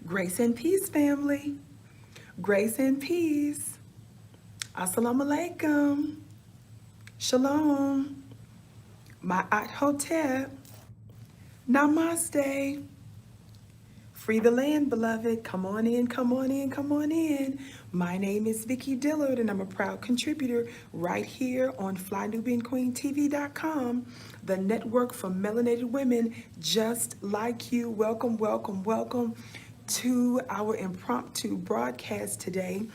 Grace and peace, family. Grace and peace. Assalamu alaikum. Shalom. Ma'at hotep. Namaste. Free the land, beloved. Come on in, come on in, come on in. My name is Vicki Dillard, and I'm a proud contributor right here on FlyNubianQueenTV.com, the network for melanated women just like you. Welcome, welcome, welcome to our impromptu broadcast today,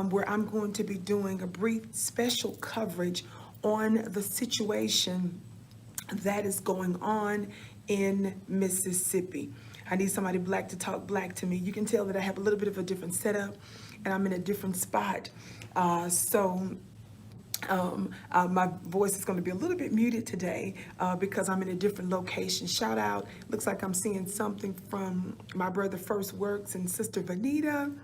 where I'm going to be doing a brief special coverage on the situation that is going on in Mississippi. I need somebody black to talk black to me. You can tell that I have a little bit of a different setup and I'm in a different spot. My voice is going to be a little bit muted today because I'm in a different location. Shout out. Looks like I'm seeing something from my brother First Works and Sister Vanita.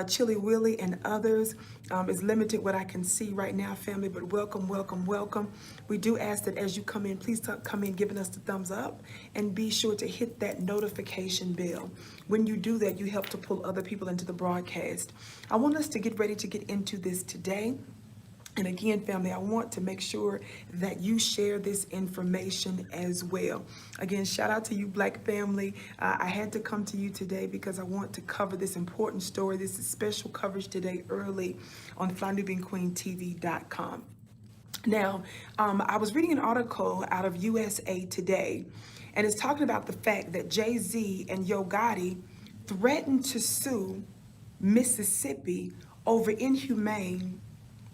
Chili Willie and others. It's limited what I can see right now, family, but welcome, welcome, welcome. We do ask that as you come in, please come in giving us the thumbs up and be sure to hit that notification bell. When you do that, you help to pull other people into the broadcast. I want us to get ready to get into this today. And again, family, I want to make sure that you share this information as well. Again, shout out to you, Black family. I had to come to you today because I want to cover this important story. This is special coverage today early on FlyNubianQueenTV.com. Now, I was reading an article out of USA Today, and it's talking about the fact that Z and Yo Gotti threatened to sue Mississippi over inhumane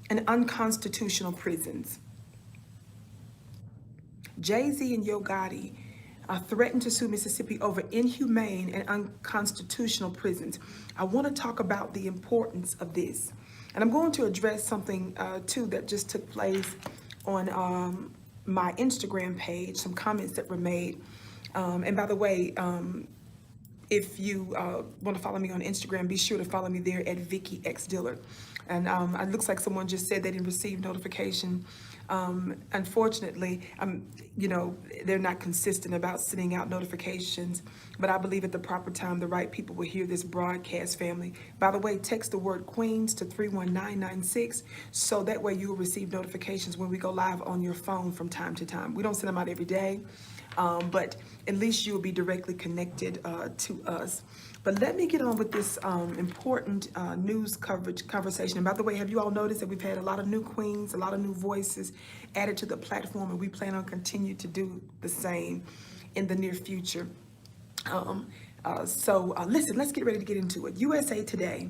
and unconstitutional prisons. Z and Yo Gotti threatened to sue Mississippi over inhumane and unconstitutional prisons. I want to talk about the importance of this. And I'm going to address something too that just took place on my Instagram page, some comments that were made. And by the way, if you want to follow me on Instagram, be sure to follow me there at Vicki X Dillard. And it looks like someone just said they didn't receive notification. Unfortunately, they're not consistent about sending out notifications, but I believe at the proper time, the right people will hear this broadcast, family. By the way, text the word Queens to 31996, so that way you will receive notifications when we go live on your phone from time to time. We don't send them out every day, but at least you'll be directly connected to us. But let me get on with this important news coverage conversation. And by the way, have you all noticed that we've had a lot of new queens, a lot of new voices added to the platform, and we plan on continue to do the same in the near future. Listen, let's get ready to get into it. USA Today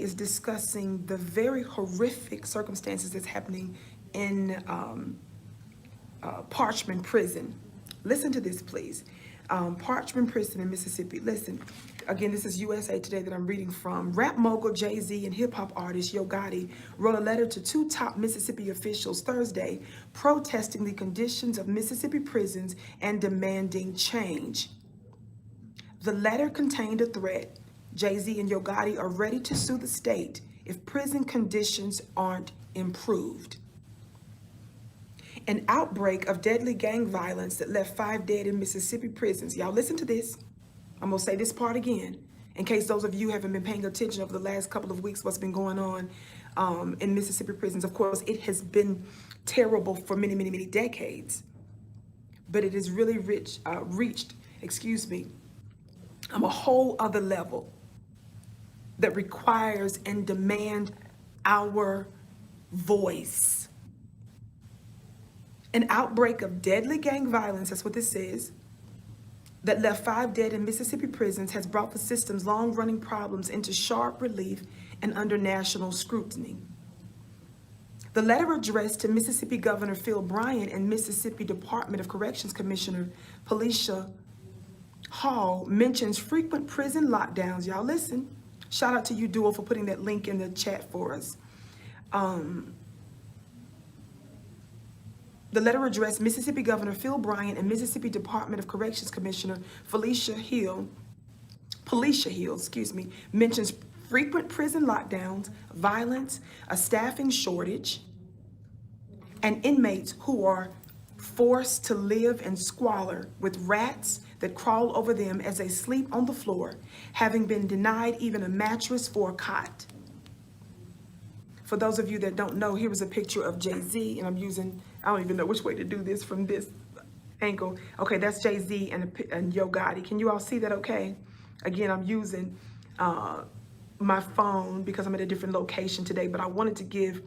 is discussing the very horrific circumstances that's happening in Parchman Prison. Listen to this, please. Parchman Prison in Mississippi. Listen, again, this is USA Today that I'm reading from. Rap mogul Jay-Z and hip-hop artist Yo Gotti wrote a letter to two top Mississippi officials Thursday protesting the conditions of Mississippi prisons and demanding change. The letter contained a threat. Jay-Z and Yo Gotti are ready to sue the state if prison conditions aren't improved. An outbreak of deadly gang violence that left 5 dead in Mississippi prisons. Y'all listen to this. I'm gonna say this part again, in case those of you haven't been paying attention over the last couple of weeks, what's been going on in Mississippi prisons. Of course, it has been terrible for many, many, many decades, but it has really reached, a whole other level that requires and demands our voice. An outbreak of deadly gang violence, that's what this says, that left 5 dead in Mississippi prisons has brought the system's long-running problems into sharp relief and under national scrutiny. The letter addressed to Mississippi Governor Phil Bryant and Mississippi Department of Corrections Commissioner Felicia Hall mentions frequent prison lockdowns. Y'all listen. Shout out to you, Duo, for putting that link in the chat for us. The letter addressed Mississippi Governor Phil Bryant and Mississippi Department of Corrections Commissioner Felicia Hill, mentions frequent prison lockdowns, violence, a staffing shortage, and inmates who are forced to live in squalor with rats that crawl over them as they sleep on the floor, having been denied even a mattress for a cot. For those of you that don't know, here is a picture of Jay-Z, and I don't even know which way to do this from this angle. Okay, that's Jay-Z and Yo Gotti. Can you all see that okay? Again, I'm using my phone because I'm at a different location today, but I wanted to give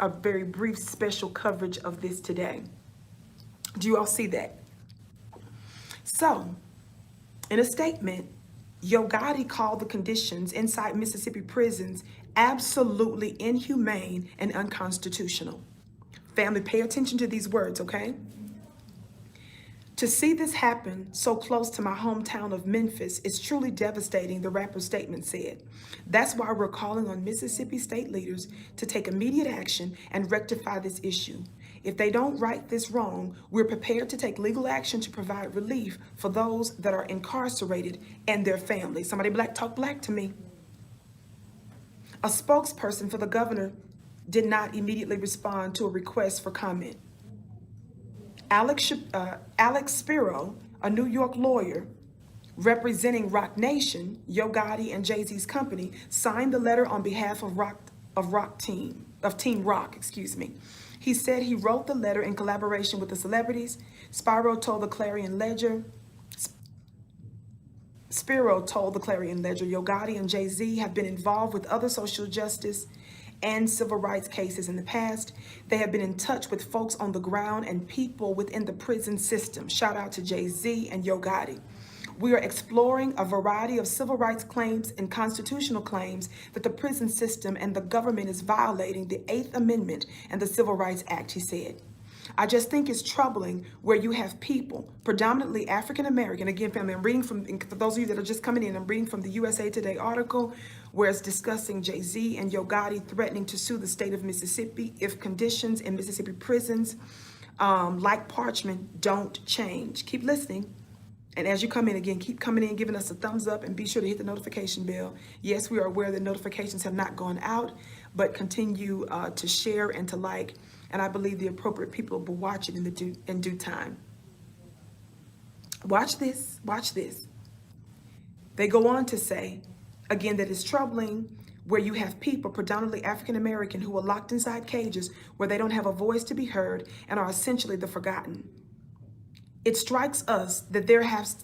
a very brief special coverage of this today. Do you all see that? So, in a statement, Yo Gotti called the conditions inside Mississippi prisons absolutely inhumane and unconstitutional. Family, pay attention to these words, okay? To see this happen so close to my hometown of Memphis is truly devastating, the rapper's statement said. That's why we're calling on Mississippi state leaders to take immediate action and rectify this issue. If they don't right this wrong, we're prepared to take legal action to provide relief for those that are incarcerated and their families. Somebody talk black to me. A spokesperson for the governor did not immediately respond to a request for comment. Alex Spiro, a New York lawyer representing Roc Nation, Yo Gotti and Jay-Z's company, signed the letter on behalf of Team Roc, excuse me. He said he wrote the letter in collaboration with the celebrities. Spiro told the Clarion Ledger, Yo Gotti and Jay-Z have been involved with other social justice and civil rights cases in the past. They have been in touch with folks on the ground and people within the prison system. Shout out to Jay-Z and Yo Gotti. We are exploring a variety of civil rights claims and constitutional claims that the prison system and the government is violating the 8th Amendment and the Civil Rights Act, he said. I just think it's troubling where you have people, predominantly African American. Again, family, I'm reading from, for those of you that are just coming in, I'm reading from the USA Today article where it's discussing Jay-Z and Yo Gotti threatening to sue the state of Mississippi if conditions in Mississippi prisons, like Parchment, don't change. Keep listening. And as you come in, again, keep coming in, giving us a thumbs up, and be sure to hit the notification bell. Yes, we are aware that notifications have not gone out, but continue to share and to like. And I believe the appropriate people will watch it in due time. Watch this, watch this. They go on to say, again, that it's troubling where you have people, predominantly African American, who are locked inside cages where they don't have a voice to be heard and are essentially the forgotten. It strikes us that there has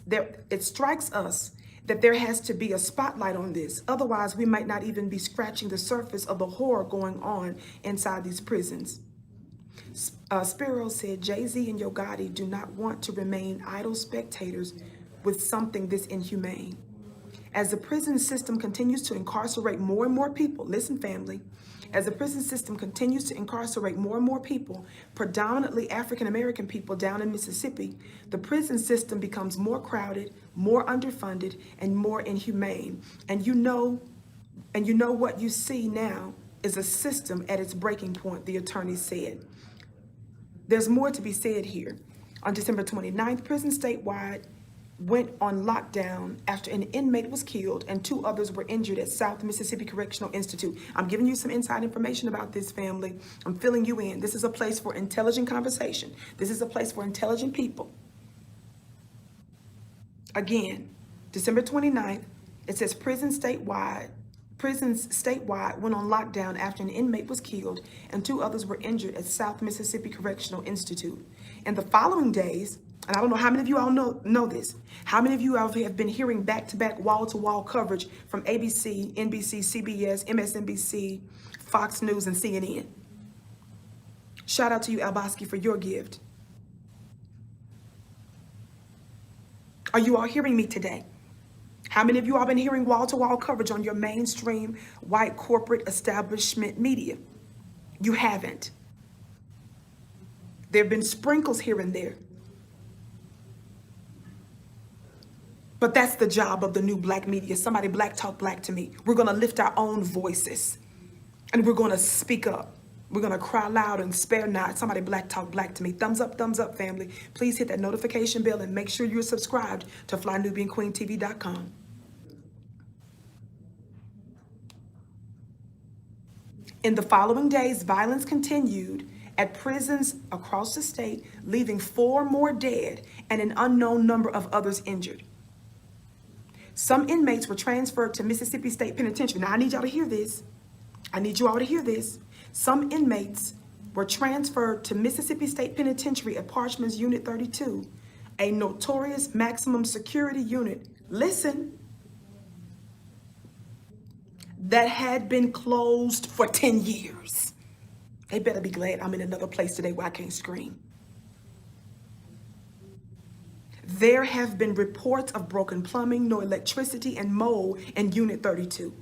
to be a spotlight on this. Otherwise, we might not even be scratching the surface of the horror going on inside these prisons. Spiro said Jay-Z and Yo Gotti do not want to remain idle spectators with something this inhumane. As the prison system continues to incarcerate more and more people, listen family, as the prison system continues to incarcerate more and more people, predominantly African-American people down in Mississippi, the prison system becomes more crowded, more underfunded, and more inhumane. And you know what you see now is a system at its breaking point, the attorney said. There's more to be said here. On December 29th, prison statewide went on lockdown after an inmate was killed and 2 others were injured at South Mississippi Correctional Institute. I'm giving you some inside information about this, family. I'm filling you in. This is a place for intelligent conversation. This is a place for intelligent people. Again, December 29th, it says prisons statewide went on lockdown after an inmate was killed and 2 others were injured at South Mississippi Correctional Institute. In the following days, and I don't know how many of you all know this, how many of you have been hearing back-to-back wall-to-wall coverage from ABC, NBC, CBS, MSNBC, Fox News, and CNN. Shout out to you, Albosky, for your gift. Are you all hearing me today? How many of you all been hearing wall-to-wall coverage on your mainstream white corporate establishment media? You haven't. There have been sprinkles here and there. But that's the job of the new black media. Somebody black talk black to me. We're going to lift our own voices and we're going to speak up. We're going to cry loud and spare not. Somebody black talk black to me. Thumbs up, family. Please hit that notification bell and make sure you're subscribed to FlyNubianQueenTV.com. In the following days, violence continued at prisons across the state, leaving 4 more dead and an unknown number of others injured. Some inmates were transferred to Mississippi State Penitentiary. Now, I need y'all to hear this. I need you all to hear this. Some inmates were transferred to Mississippi State Penitentiary at Parchman's Unit 32, a notorious maximum security unit, listen, that had been closed for 10 years. They better be glad I'm in another place today where I can't scream. There have been reports of broken plumbing, no electricity, and mold in Unit 32.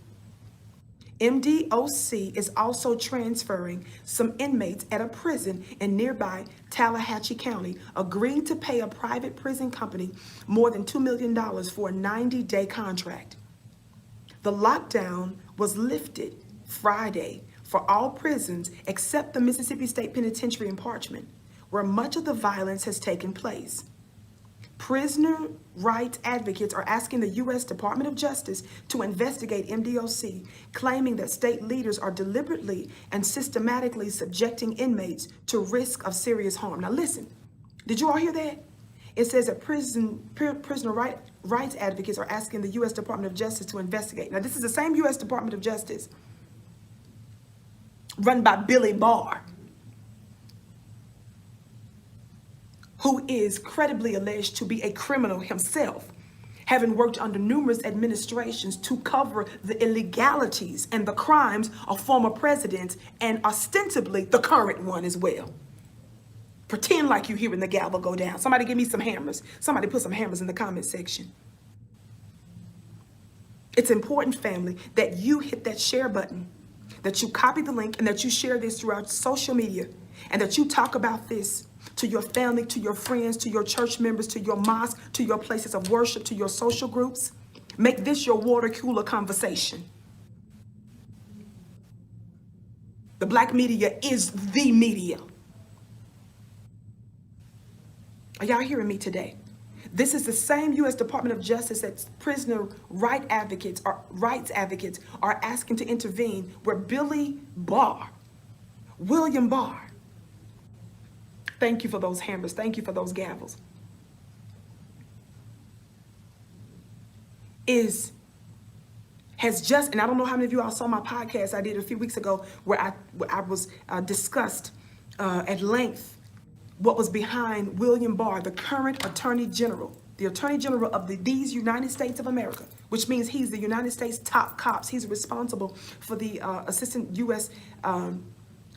MDOC is also transferring some inmates at a prison in nearby Tallahatchie County, agreeing to pay a private prison company more than $2 million for a 90-day contract. The lockdown was lifted Friday for all prisons except the Mississippi State Penitentiary in Parchman, where much of the violence has taken place. Prisoner rights advocates are asking the U.S. Department of Justice to investigate MDOC, claiming that state leaders are deliberately and systematically subjecting inmates to risk of serious harm. Now listen, did you all hear that? It says that prisoner rights advocates are asking the U.S. Department of Justice to investigate. Now this is the same U.S. Department of Justice run by Billy Barr, who is credibly alleged to be a criminal himself, having worked under numerous administrations to cover the illegalities and the crimes of former presidents and ostensibly the current one as well. Pretend like you're hearing the gavel go down. Somebody give me some hammers. Somebody put some hammers in the comment section. It's important, family, that you hit that share button, that you copy the link, and that you share this throughout social media, and that you talk about this to your family, to your friends, to your church members, to your mosque, to your places of worship, to your social groups. Make this your water cooler conversation. The black media is the media. Are y'all hearing me today? This is the same U.S. Department of Justice that prisoner rights advocates are asking to intervene, where William Barr, thank you for those hammers, thank you for those gavels, has just, and I don't know how many of you all saw my podcast I did a few weeks ago where I was discussed at length what was behind William Barr, the current Attorney General, the Attorney General of these United States of America, which means he's the United States top cops. He's responsible for the Assistant U.S.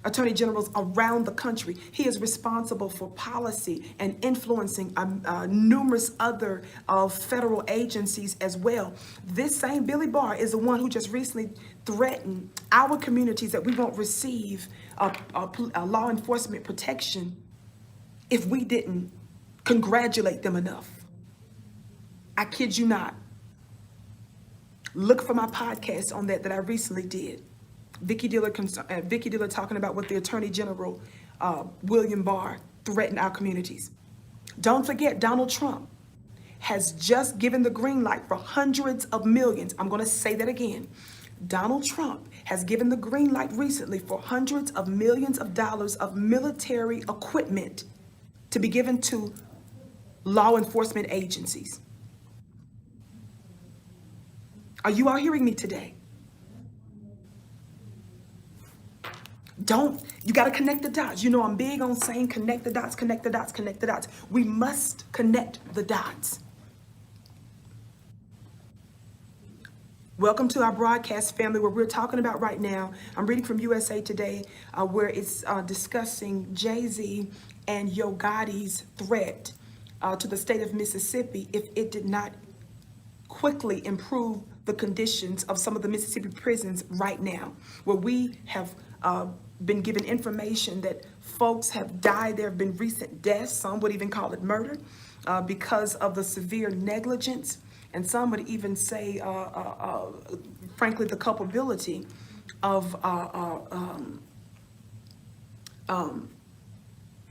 Attorney Generals around the country. He is responsible for policy and influencing numerous other federal agencies as well. This same Billy Barr is the one who just recently threatened our communities that we won't receive law enforcement protection if we didn't congratulate them enough. I kid you not. Look for my podcast on that I recently did. Vicky Diller talking about what the Attorney General, William Barr, threatened our communities. Don't forget, Donald Trump has just given the green light for hundreds of millions. I'm going to say that again. Donald Trump has given the green light recently for hundreds of millions of dollars of military equipment to be given to law enforcement agencies. Are you all hearing me today? You got to connect the dots. You know, I'm big on saying connect the dots, connect the dots, connect the dots. We must connect the dots. Welcome to our broadcast, family, where we're talking about right now. I'm reading from USA Today, where it's discussing Z and Yo Gotti's threat to the state of Mississippi if it did not quickly improve the conditions of some of the Mississippi prisons right now, where we have been given information that folks have died. There have been recent deaths. Some would even call it murder because of the severe negligence. And some would even say, frankly, the culpability of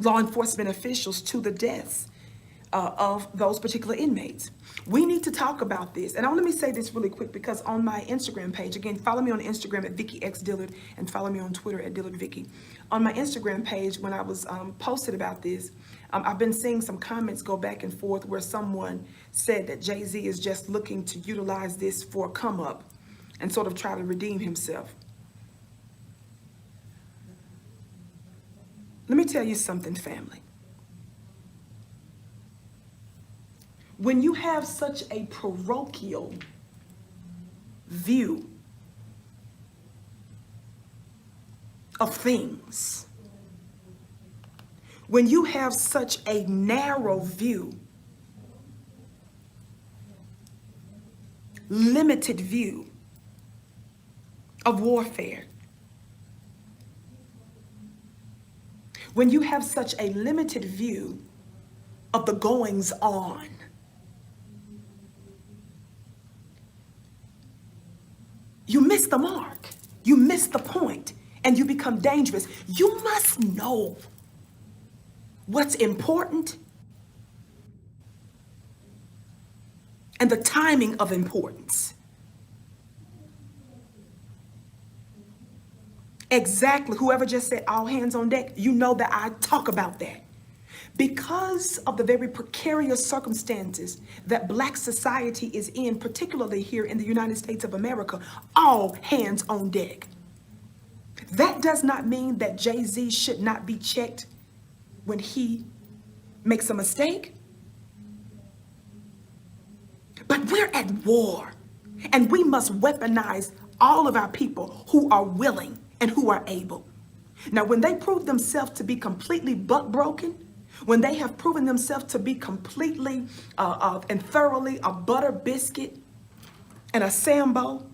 law enforcement officials to the deaths of those particular inmates. We need to talk about this. And let me say this really quick, because on my Instagram page, again, follow me on Instagram at Vicky X Dillard and follow me on Twitter at Dillard Vicky. On my Instagram page, when I was posted about this, I've been seeing some comments go back and forth where someone said that Jay-Z is just looking to utilize this for a come up and sort of try to redeem himself. Let me tell you something, family. When you have such a parochial view of things, when you have such a narrow view, limited view of warfare, when you have such a limited view of the goings on, you miss the mark, you miss the point, and you become dangerous. You must know what's important and the timing of importance. Exactly. Whoever just said all hands on deck, you know that I talk about that. Because of the very precarious circumstances that Black society is in, particularly here in the United States of America, all hands on deck. That does not mean that Jay-Z should not be checked when he makes a mistake. But we're at war, and we must weaponize all of our people who are willing and who are able. Now, when they prove themselves to be completely butt broken, when they have proven themselves to be completely and thoroughly a butter biscuit and a Sambo,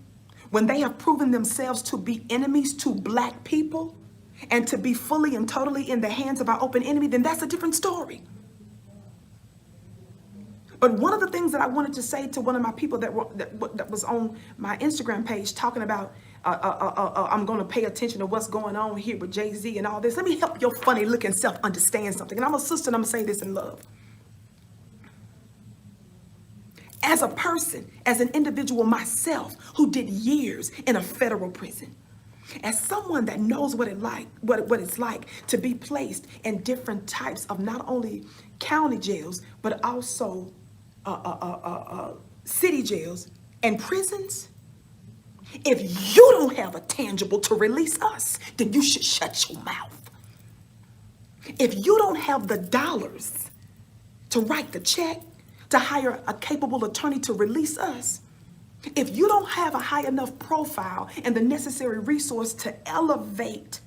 when they have proven themselves to be enemies to Black people and to be fully and totally in the hands of our open enemy, then that's a different story. But one of the things that I wanted to say to one of my people that was on my Instagram page talking about, I'm going to pay attention to what's going on here with Jay-Z and all this. Let me help your funny looking self understand something. And I'm a sister and I'm going to say this in love. As a person, as an individual myself who did years in a federal prison, as someone that knows what it's like to be placed in different types of not only county jails, but also city jails and prisons, if you don't have a tangible to release us, then you should shut your mouth. If you don't have the dollars to write the check, to hire a capable attorney to release us, if you don't have a high enough profile and the necessary resource to elevate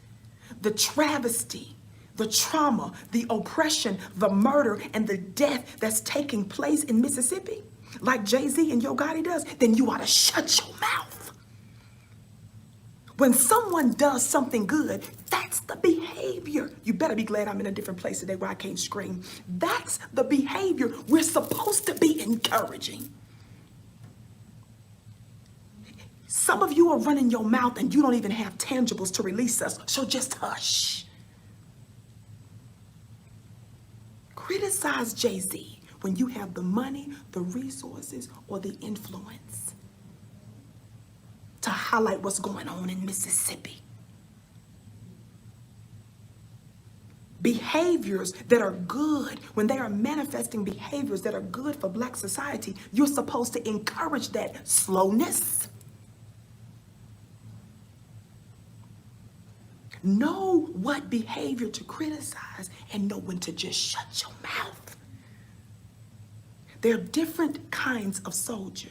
the travesty, the trauma, the oppression, the murder, and the death that's taking place in Mississippi, like Z and Yo Gotti does, then you ought to shut your mouth. When someone does something good, that's the behavior. You better be glad I'm in a different place today where I can't scream. That's the behavior we're supposed to be encouraging. Some of you are running your mouth and you don't even have tangibles to release us, so just hush. Criticize Jay-Z when you have the money, the resources, or the influence to highlight what's going on in Mississippi. Behaviors that are good, when they are manifesting behaviors that are good for Black society, you're supposed to encourage that slowness. Know what behavior to criticize and know when to just shut your mouth. There are different kinds of soldiers.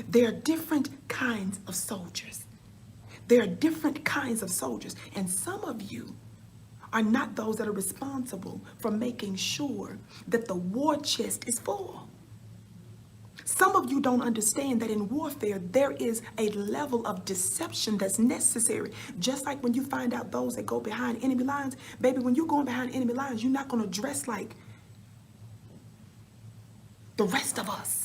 There are different kinds of soldiers. There are different kinds of soldiers. And some of you are not those that are responsible for making sure that the war chest is full. Some of you don't understand that in warfare, there is a level of deception that's necessary. Just like when you find out those that go behind enemy lines, baby, when you're going behind enemy lines, you're not going to dress like the rest of us.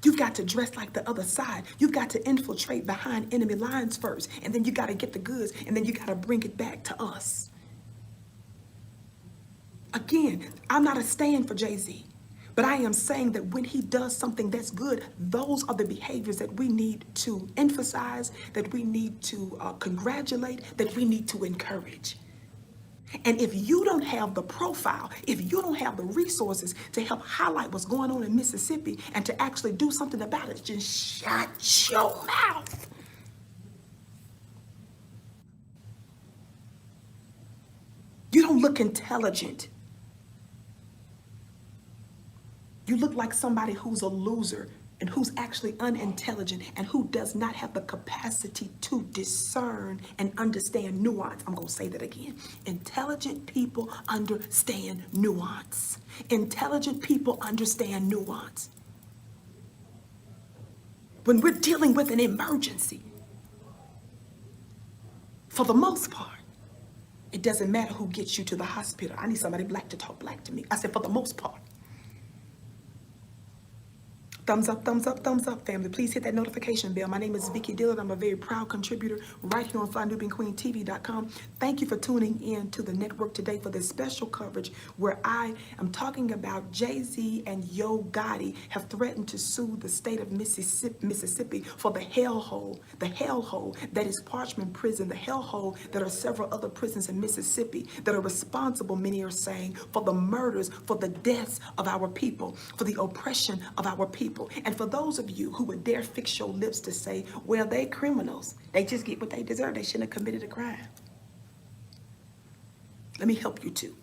You've got to dress like the other side. You've got to infiltrate behind enemy lines first, and then you got to get the goods, and then you got to bring it back to us. Again, I'm not a stand for Jay-Z, but I am saying that when he does something that's good, those are the behaviors that we need to emphasize, that we need to congratulate, that we need to encourage. And if you don't have the profile, if you don't have the resources to help highlight what's going on in Mississippi and to actually do something about it, just shut your mouth. You don't look intelligent. You look like somebody who's a loser and who's actually unintelligent and who does not have the capacity to discern and understand nuance. I'm going to say that again. Intelligent people understand nuance. Intelligent people understand nuance. When we're dealing with an emergency, for the most part, it doesn't matter who gets you to the hospital. I need somebody black to talk black to me. I said for the most part. Thumbs up, family. Please hit that notification bell. My name is Vicki Dillard. I'm a very proud contributor right here on FlyNubianQueenTV.com. Thank you for tuning in to the network today for this special coverage where I am talking about Jay-Z and Yo Gotti have threatened to sue the state of Mississippi for the hellhole that is Parchman Prison, the hellhole that are several other prisons in Mississippi that are responsible, many are saying, for the murders, for the deaths of our people, for the oppression of our people. And for those of you who would dare fix your lips to say, well, they criminals, they just get what they deserve, they shouldn't have committed a crime. Let me help you too.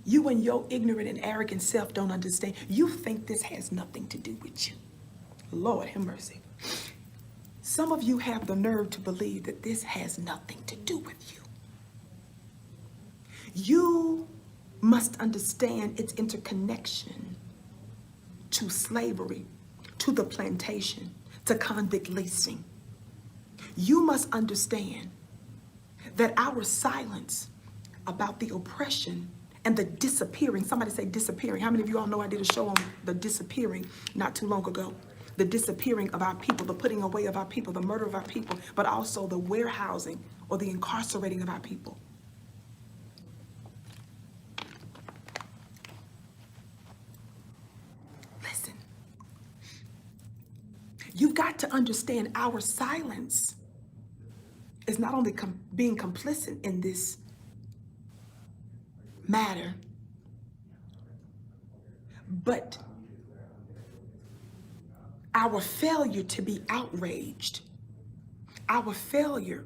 You and your ignorant and arrogant self don't understand. You think this has nothing to do with you. Lord have mercy. Some of you have the nerve to believe that this has nothing to do with you. You must understand its interconnection to slavery, to the plantation, to convict leasing. You must understand that our silence about the oppression and the disappearing, somebody say disappearing. How many of you all know I did a show on the disappearing not too long ago? The disappearing of our people, the putting away of our people, the murder of our people, but also the warehousing or the incarcerating of our people. You've got to understand our silence is not only being complicit in this matter, but our failure to be outraged, our failure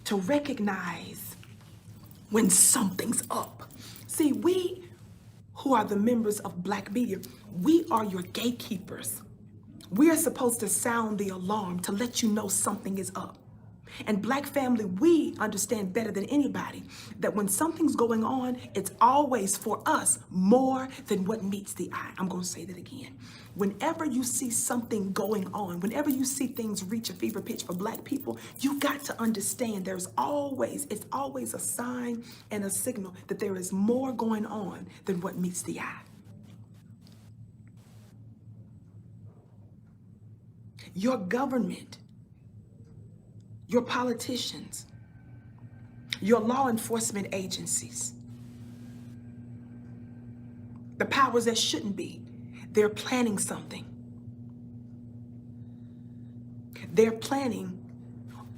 to recognize when something's up. See, we who are the members of Black media, we are your gatekeepers. We are supposed to sound the alarm to let you know something is up. And Black family, we understand better than anybody that when something's going on, it's always for us more than what meets the eye. I'm going to say that again. Whenever you see something going on, whenever you see things reach a fever pitch for Black people, you've got to understand it's always a sign and a signal that there is more going on than what meets the eye. Your government, your politicians, your law enforcement agencies, the powers that shouldn't be, they're planning something. They're planning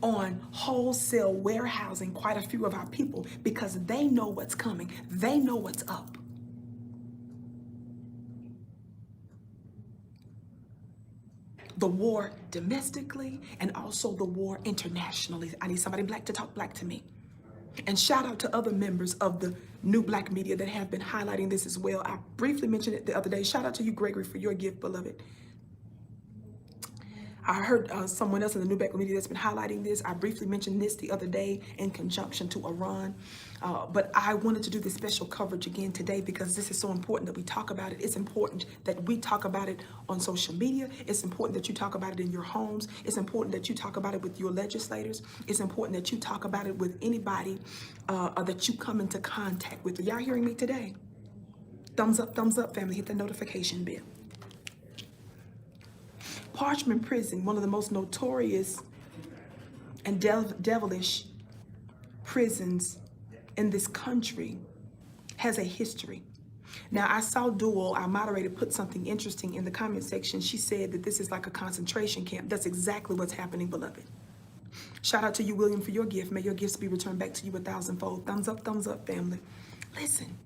on wholesale warehousing quite a few of our people because they know what's coming. They know what's up. The war domestically and also the war internationally. I need somebody Black to talk Black to me. And shout out to other members of the new Black media that have been highlighting this as well. I briefly mentioned it the other day. Shout out to you, Gregory, for your gift, beloved. I heard someone else in the new Black media that's been highlighting this. I briefly mentioned this the other day in conjunction to Iran. But I wanted to do this special coverage again today because this is so important that we talk about it. It's important that we talk about it on social media. It's important that you talk about it in your homes. It's important that you talk about it with your legislators. It's important that you talk about it with anybody that you come into contact with. Are y'all hearing me today? Thumbs up, family. Hit the notification bell. Parchment Prison, one of the most notorious and devilish prisons in this country, has a history. Now, I saw Dual, our moderator, put something interesting in the comment section. She said that this is like a concentration camp. That's exactly what's happening, beloved. Shout out to you, William, for your gift. May your gifts be returned back to you 1,000-fold. Thumbs up, family. Listen,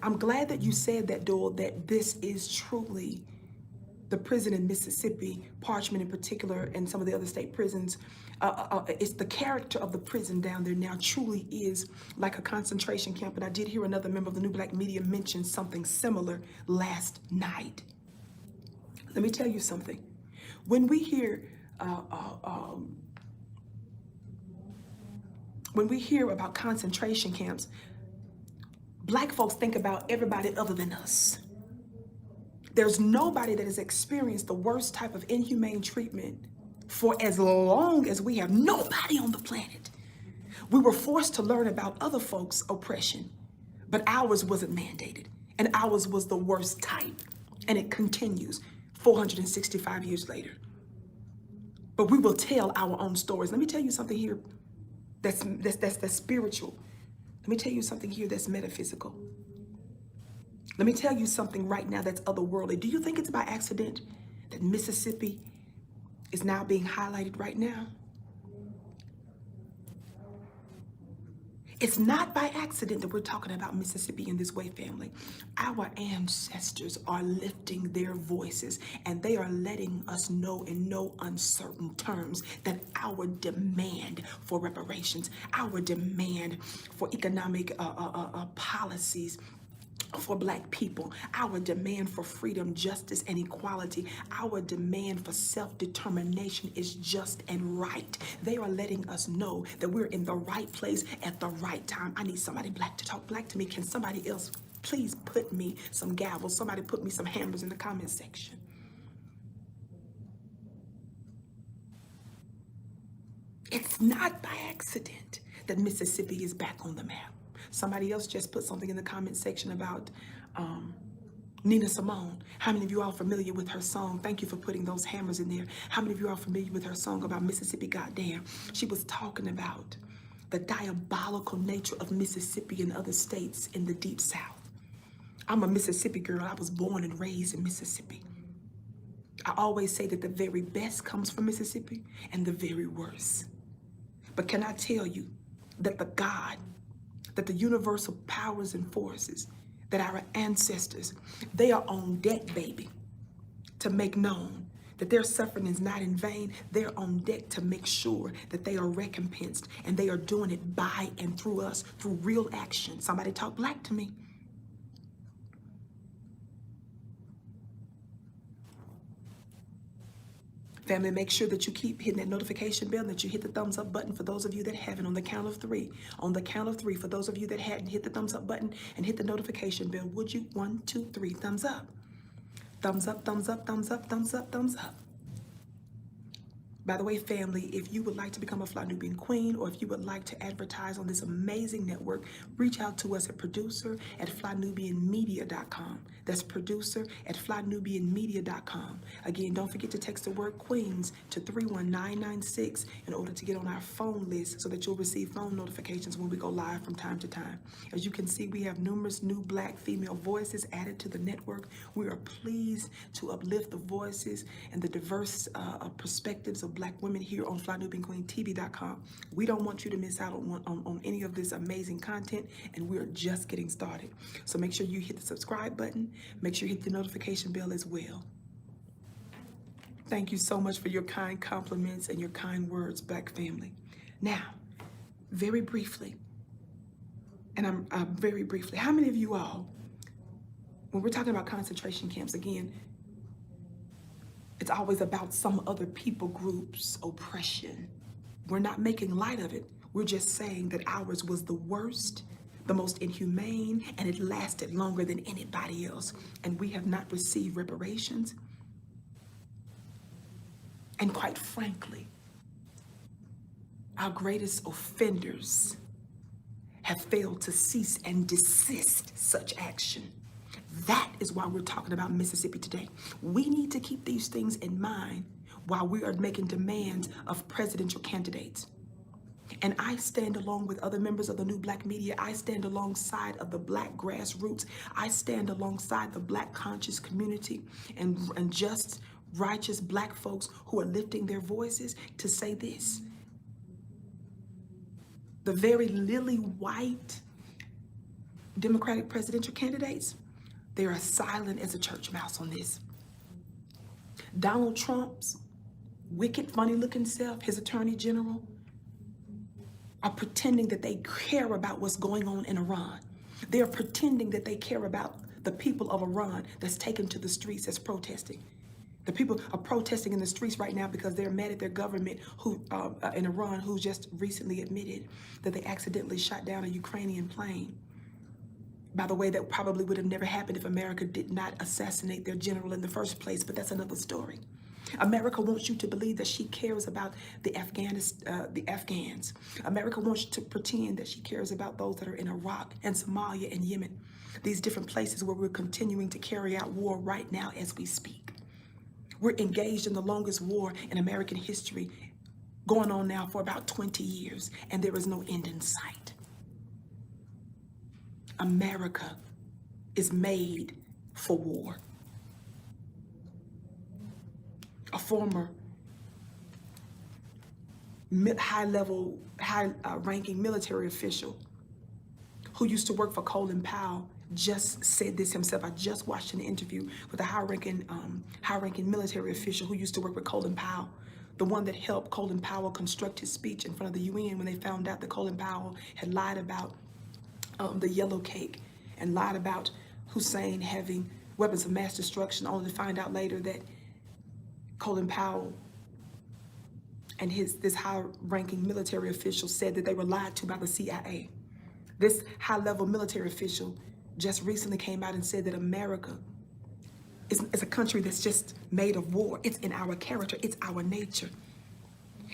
I'm glad that you said that, Dual, that this is truly the prison in Mississippi, Parchment in particular, and some of the other state prisons. It's the character of the prison down there now truly is like a concentration camp. And I did hear another member of the New Black Media mention something similar last night. Let me tell you something. When we hear about concentration camps, Black folks think about everybody other than us. There's nobody that has experienced the worst type of inhumane treatment for as long as we have. Nobody on the planet. We were forced to learn about other folks' oppression, but ours wasn't mandated, and ours was the worst type, and it continues 465 years later. But we will tell our own stories. Let me tell you something here that's spiritual. Let me tell you something here that's metaphysical. Let me tell you something right now that's otherworldly. Do you think it's by accident that Mississippi is now being highlighted right now? It's not by accident that we're talking about Mississippi in this way, family. Our ancestors are lifting their voices, and they are letting us know in no uncertain terms that our demand for reparations, our demand for economic policies for Black people, our demand for freedom, justice, and equality, our demand for self-determination is just and right. They are letting us know that we're in the right place at the right time. I need somebody Black to talk Black to me. Can somebody else please put me some gavels? Somebody put me some hammers in the comment section. It's not by accident that Mississippi is back on the map. Somebody else just put something in the comment section about Nina Simone. How many of you are familiar with her song? Thank you for putting those hammers in there. How many of you are familiar with her song about Mississippi Goddamn? She was talking about the diabolical nature of Mississippi and other states in the Deep South. I'm a Mississippi girl. I was born and raised in Mississippi. I always say that the very best comes from Mississippi and the very worst. But can I tell you that that the universal powers and forces, that our ancestors, they are on deck, baby, to make known that their suffering is not in vain. They're on deck to make sure that they are recompensed, and they are doing it by and through us, through real action. Somebody talk Black to me. Family, make sure that you keep hitting that notification bell, that you hit the thumbs up button for those of you that haven't. On the count of three. On the count of three, for those of you that hadn't, hit the thumbs up button and hit the notification bell. Would you? 1, 2, 3, thumbs up. Thumbs up, thumbs up, thumbs up, thumbs up, thumbs up. By the way, family, if you would like to become a Fly Nubian Queen, or if you would like to advertise on this amazing network, reach out to us at producer@flynubianmedia.com. That's producer@flynubianmedia.com. Again, don't forget to text the word Queens to 31996 in order to get on our phone list so that you'll receive phone notifications when we go live from time to time. As you can see, we have numerous new Black female voices added to the network. We are pleased to uplift the voices and the diverse perspectives of Black women here on FlyNubianQueenTV.com. We don't want you to miss out on any of this amazing content, and we're just getting started. So make sure you hit the subscribe button. Make sure you hit the notification bell as well. Thank you so much for your kind compliments and your kind words, Black family. Now, very briefly, and I'm very briefly, how many of you all, when we're talking about concentration camps, again, it's always about some other people group's oppression. We're not making light of it. We're just saying that ours was the worst, the most inhumane, and it lasted longer than anybody else. And we have not received reparations. And quite frankly, our greatest offenders have failed to cease and desist such action. That is why we're talking about Mississippi today. We need to keep these things in mind while we are making demands of presidential candidates. And I stand along with other members of the New Black Media. I stand alongside of the Black grassroots. I stand alongside the Black conscious community and just righteous Black folks who are lifting their voices to say this. The very lily white Democratic presidential candidates, they are silent as a church mouse on this. Donald Trump's wicked, funny-looking self, his attorney general, are pretending that they care about what's going on in Iran. They're pretending that they care about the people of Iran that's taken to the streets that's protesting. The people are protesting in the streets right now because they're mad at their government who in Iran, who just recently admitted that they accidentally shot down a Ukrainian plane. By the way, that probably would have never happened if America did not assassinate their general in the first place, but that's another story. America wants you to believe that she cares about the Afghans. America wants you to pretend that she cares about those that are in Iraq and Somalia and Yemen, these different places where we're continuing to carry out war right now as we speak. We're engaged in the longest war in American history, going on now for about 20 years, and there is no end in sight. America is made for war. A former high-ranking military official who used to work for Colin Powell just said this himself. I just watched an interview with a high-ranking military official who used to work with Colin Powell, the one that helped Colin Powell construct his speech in front of the UN when they found out that Colin Powell had lied about the yellow cake and lied about Hussein having weapons of mass destruction, only to find out later that Colin Powell and this high-ranking military official said that they were lied to by the CIA. This high-level military official just recently came out and said that America is a country that's just made of war. It's in our character. It's our nature.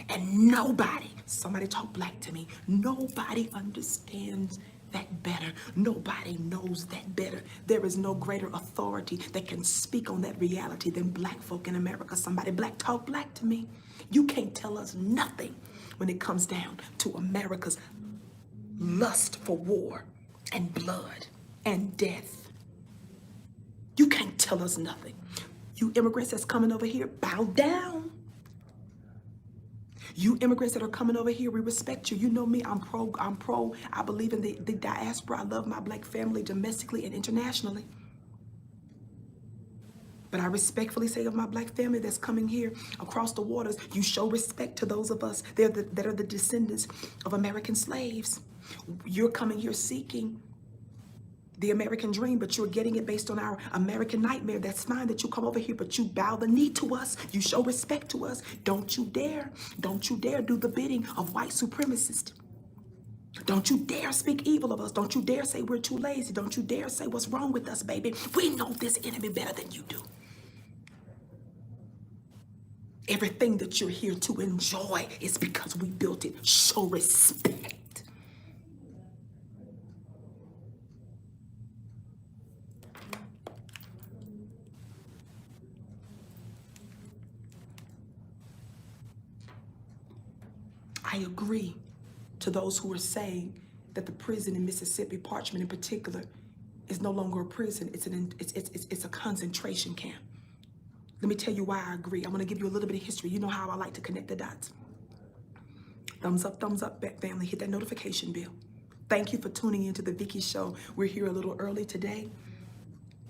And nobody, somebody talk Black to me, nobody understands that better. Nobody knows that better. There is no greater authority that can speak on that reality than Black folk in America. Somebody Black talk Black to me. You can't tell us nothing when it comes down to America's lust for war and blood and death. You can't tell us nothing. You immigrants that's coming over here, bow down. You immigrants that are coming over here, we respect you. You know me, I'm pro. I believe in the diaspora. I love my Black family domestically and internationally. But I respectfully say of my Black family that's coming here across the waters, you show respect to those of us that are the descendants of American slaves. You're coming here seeking the American dream, but you're getting it based on our American nightmare. That's fine that you come over here, but you bow the knee to us. You show respect to us. Don't you dare do the bidding of white supremacists. Don't you dare speak evil of us. Don't you dare say we're too lazy. Don't you dare say what's wrong with us, baby. We know this enemy better than you do. Everything that you're here to enjoy is because we built it. Show respect. I agree to those who are saying that the prison in Mississippi, Parchman in particular, is no longer a prison. It's a concentration camp. Let me tell you why I agree. I'm going to give you a little bit of history. You know how I like to connect the dots. Thumbs up, family. Hit that notification bell. Thank you for tuning into the Vicky Show. We're here a little early today,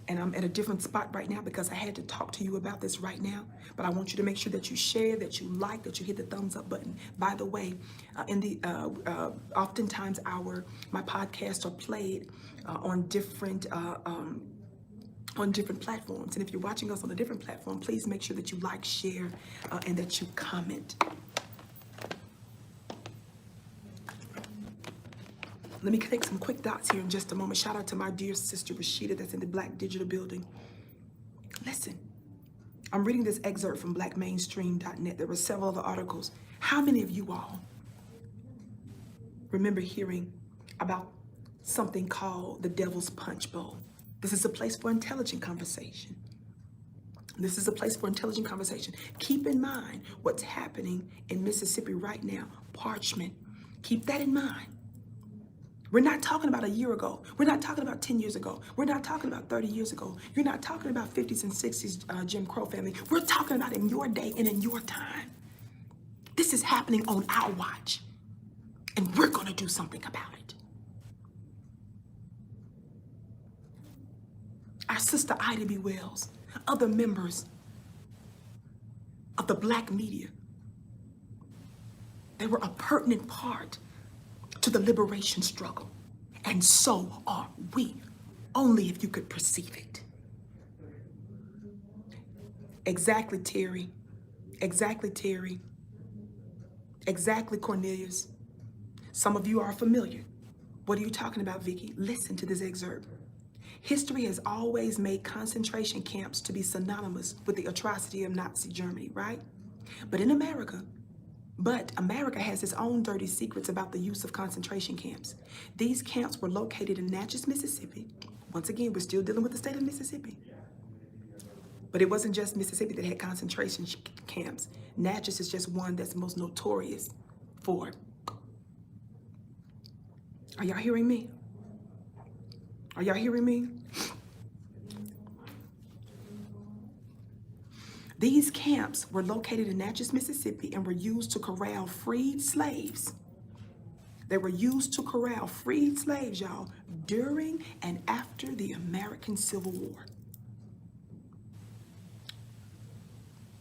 and I'm at a different spot right now because I had to talk to you about this right now. But I want you to make sure that you share, that you like, that you hit the thumbs up button. By the way, oftentimes my podcasts are played on different platforms. And if you're watching us on a different platform, please make sure that you like, share, and that you comment. Let me connect some quick dots here in just a moment. Shout out to my dear sister Rashida that's in the Black Digital Building. Listen, I'm reading this excerpt from blackmainstream.net. There were several other articles. How many of you all remember hearing about something called the Devil's Punch Bowl. This is a place for intelligent conversation. This is a place for intelligent conversation. Keep in mind what's happening in Mississippi right now. Parchment. Keep that in mind. We're not talking about a year ago. We're not talking about 10 years ago. We're not talking about 30 years ago. You're not talking about 50s and 60s Jim Crow family. We're talking about in your day and in your time. This is happening on our watch. And we're going to do something about it. Our sister Ida B. Wells, other members of the black media, they were a pertinent part to the liberation struggle. And so are we, only if you could perceive it. Exactly, Terry. Exactly, Terry. Exactly, Cornelius. Some of you are familiar. What are you talking about, Vicky? Listen to this excerpt. History has always made concentration camps to be synonymous with the atrocity of Nazi Germany, right? But America has its own dirty secrets about the use of concentration camps. These camps were located in Natchez, Mississippi. Once again, we're still dealing with the state of Mississippi. But it wasn't just Mississippi that had concentration camps. Natchez is just one that's most notorious for. Are y'all hearing me? Are y'all hearing me? These camps were located in Natchez, Mississippi, and were used to corral freed slaves. They were used to corral freed slaves, y'all, during and after the American Civil War.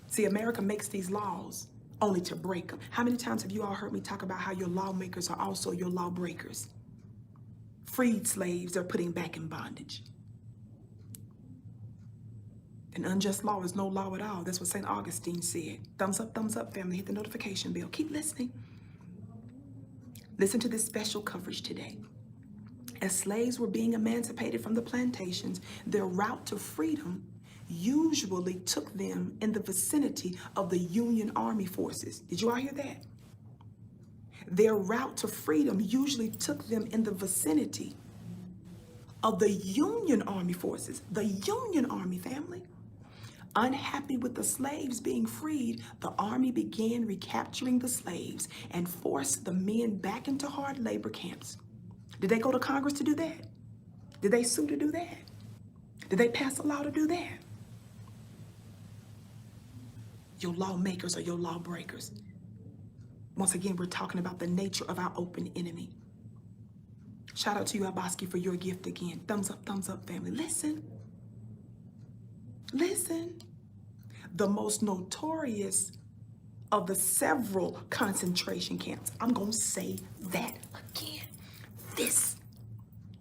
See, America makes these laws only to break them. How many times have you all heard me talk about how your lawmakers are also your lawbreakers? Freed slaves they're putting back in bondage. An unjust law is no law at all. That's what St. Augustine said. Thumbs up, family. Hit the notification bell. Keep listening. Listen to this special coverage today. As slaves were being emancipated from the plantations, their route to freedom usually took them in the vicinity of the Union Army forces. Did you all hear that? Their route to freedom usually took them in the vicinity of the Union Army forces. The Union Army, family. Unhappy with the slaves being freed, the army began recapturing the slaves and forced the men back into hard labor camps. Did they go to Congress to do that? Did they sue to do that? Did they pass a law to do that? Your lawmakers are your lawbreakers. Once again, we're talking about the nature of our open enemy. Shout out to you, Alboski, for your gift again. Thumbs up, family. Listen. Listen. The most notorious of the several concentration camps. I'm going to say that again. This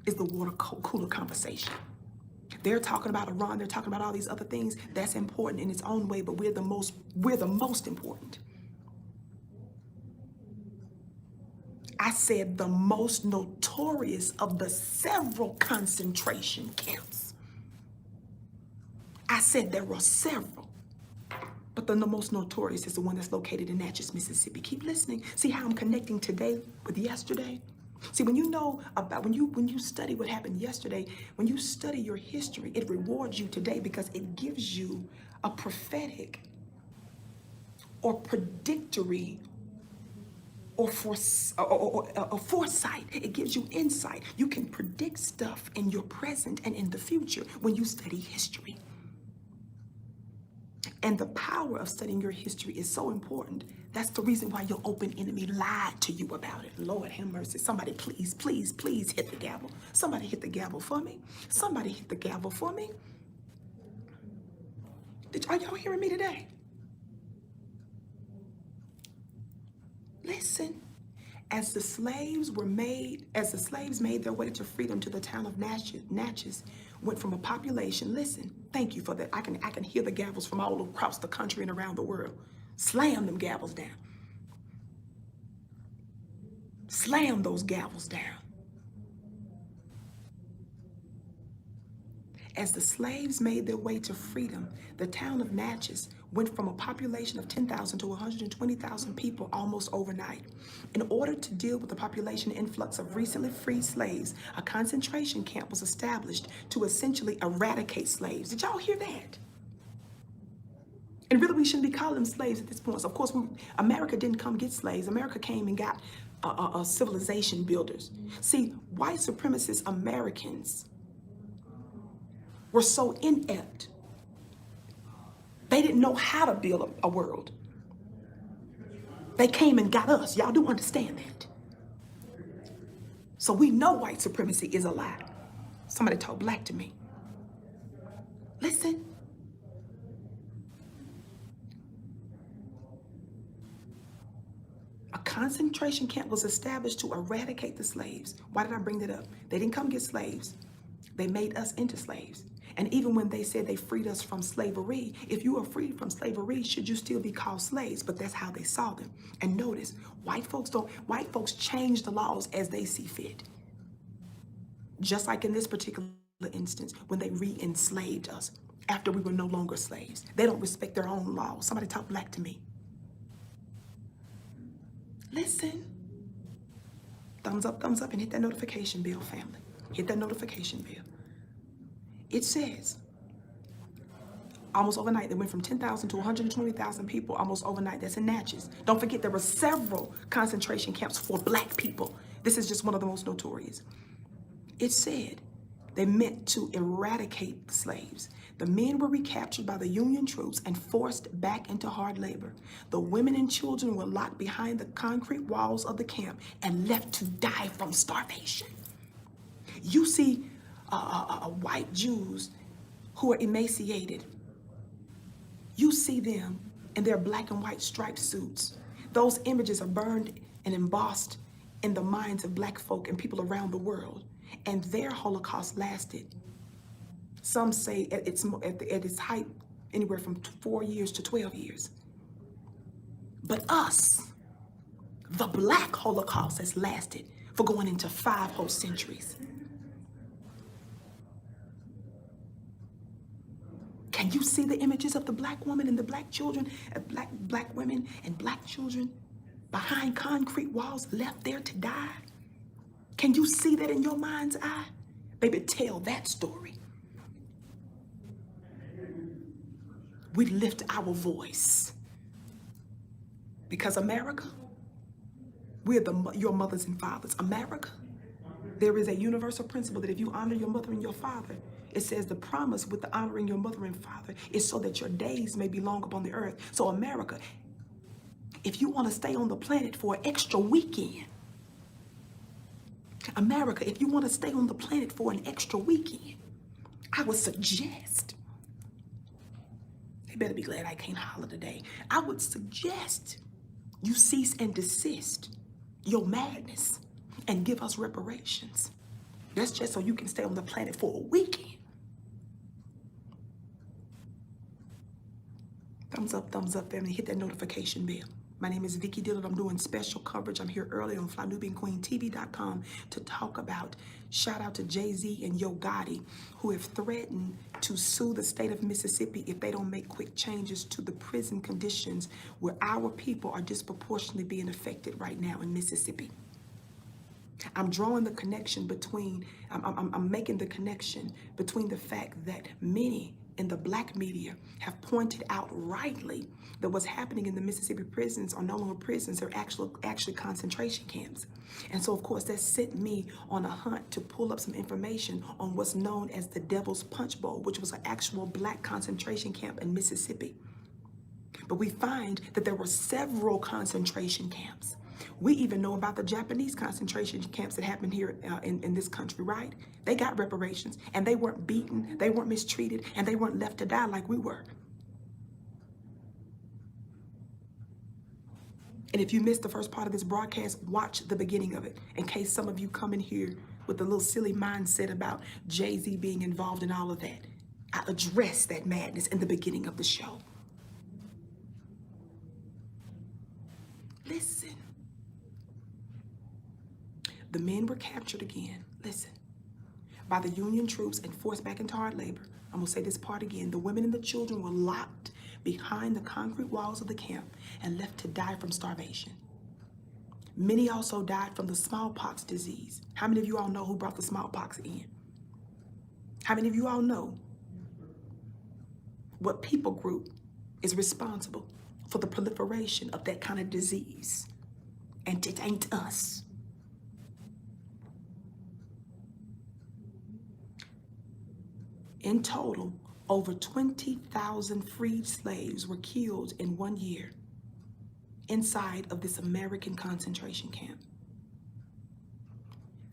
is the water cooler conversation. They're talking about Iran. They're talking about all these other things. That's important in its own way, but we're the most important. I said the most notorious of the several concentration camps. I said there were several, but the most notorious is the one that's located in Natchez, Mississippi. Keep listening. See how I'm connecting today with yesterday? See, when you know about, when you study what happened yesterday, when you study your history, it rewards you today because it gives you a prophetic or predictory or foresight. It gives you insight. You can predict stuff in your present and in the future when you study history. And the power of studying your history is so important. That's the reason why your open enemy lied to you about it. Lord have mercy. Somebody please hit the gavel. Somebody hit the gavel for me. Somebody hit the gavel for me. Are y'all hearing me today? Listen, as the slaves made their way to freedom to the town of Natchez, went from a population, listen, thank you for that. I can hear the gavels from all across the country and around the world. Slam them gavels down. Slam those gavels down. As the slaves made their way to freedom, the town of Natchez went from a population of 10,000 to 120,000 people almost overnight. In order to deal with the population influx of recently freed slaves, a concentration camp was established to essentially eradicate slaves. Did y'all hear that? And really, we shouldn't be calling them slaves at this point. So, of course, America didn't come get slaves. America came and got civilization builders. See, white supremacist Americans were so inept. They didn't know how to build a world. They came and got us. Y'all do understand that. So we know white supremacy is a lie. Somebody talk black to me. Listen. A concentration camp was established to eradicate the slaves. Why did I bring that up? They didn't come get slaves. They made us into slaves. And even when they said they freed us from slavery, if you are freed from slavery, should you still be called slaves? But that's how they saw them. And notice, white folks change the laws as they see fit. Just like in this particular instance, when they re-enslaved us after we were no longer slaves. They don't respect their own laws. Somebody talk black to me. Listen. Thumbs up, and hit that notification bell, family. Hit that notification bell. It says, almost overnight, they went from 10,000 to 120,000 people almost overnight. That's in Natchez. Don't forget, there were several concentration camps for black people. This is just one of the most notorious. It said they meant to eradicate the slaves. The men were recaptured by the Union troops and forced back into hard labor. The women and children were locked behind the concrete walls of the camp and left to die from starvation. You see white Jews who are emaciated. You see them in their black and white striped suits. Those images are burned and embossed in the minds of black folk and people around the world. And their Holocaust lasted, some say at its height, anywhere from 4 years to 12 years. But us, the black Holocaust has lasted for going into 5 whole centuries. Can you see the images of the black woman and the black children, black women and black children behind concrete walls left there to die? Can you see that in your mind's eye? Baby, tell that story. We lift our voice. Because America, we're your mothers and fathers. America, there is a universal principle that if you honor your mother and your father, it says the promise with the honoring your mother and father is so that your days may be long upon the earth. So America, if you want to stay on the planet for an extra weekend, America, if you want to stay on the planet for an extra weekend, I would suggest, they better be glad I can't holler today. I would suggest you cease and desist your madness and give us reparations. That's just so you can stay on the planet for a weekend. Thumbs up, family. Hit that notification bell. My name is Vicki Dillard. I'm doing special coverage. I'm here early on FlyNubianQueenTV.com to talk about, shout out to Z and Yo Gotti, who have threatened to sue the state of Mississippi if they don't make quick changes to the prison conditions where our people are disproportionately being affected right now in Mississippi. I'm drawing the connection between, I'm making the connection between the fact that many in the black media have pointed out rightly that what's happening in the Mississippi prisons are no longer prisons, they're actually concentration camps. And so, of course, that sent me on a hunt to pull up some information on what's known as the Devil's Punch Bowl, which was an actual black concentration camp in Mississippi. But we find that there were several concentration camps. We even know about the Japanese concentration camps that happened here in this country, right? They got reparations, and they weren't beaten, they weren't mistreated, and they weren't left to die like we were. And if you missed the first part of this broadcast, watch the beginning of it, in case some of you come in here with a little silly mindset about Jay-Z being involved in all of that. I addressed that madness in the beginning of the show. Listen. The men were captured again. Listen. by the Union troops and forced back into hard labor. I'm going to say this part again. The women and the children were locked behind the concrete walls of the camp and left to die from starvation. Many also died from the smallpox disease. How many of you all know who brought the smallpox in? How many of you all know what people group is responsible for the proliferation of that kind of disease? And it ain't us. In total, over 20,000 freed slaves were killed in 1 year inside of this American concentration camp.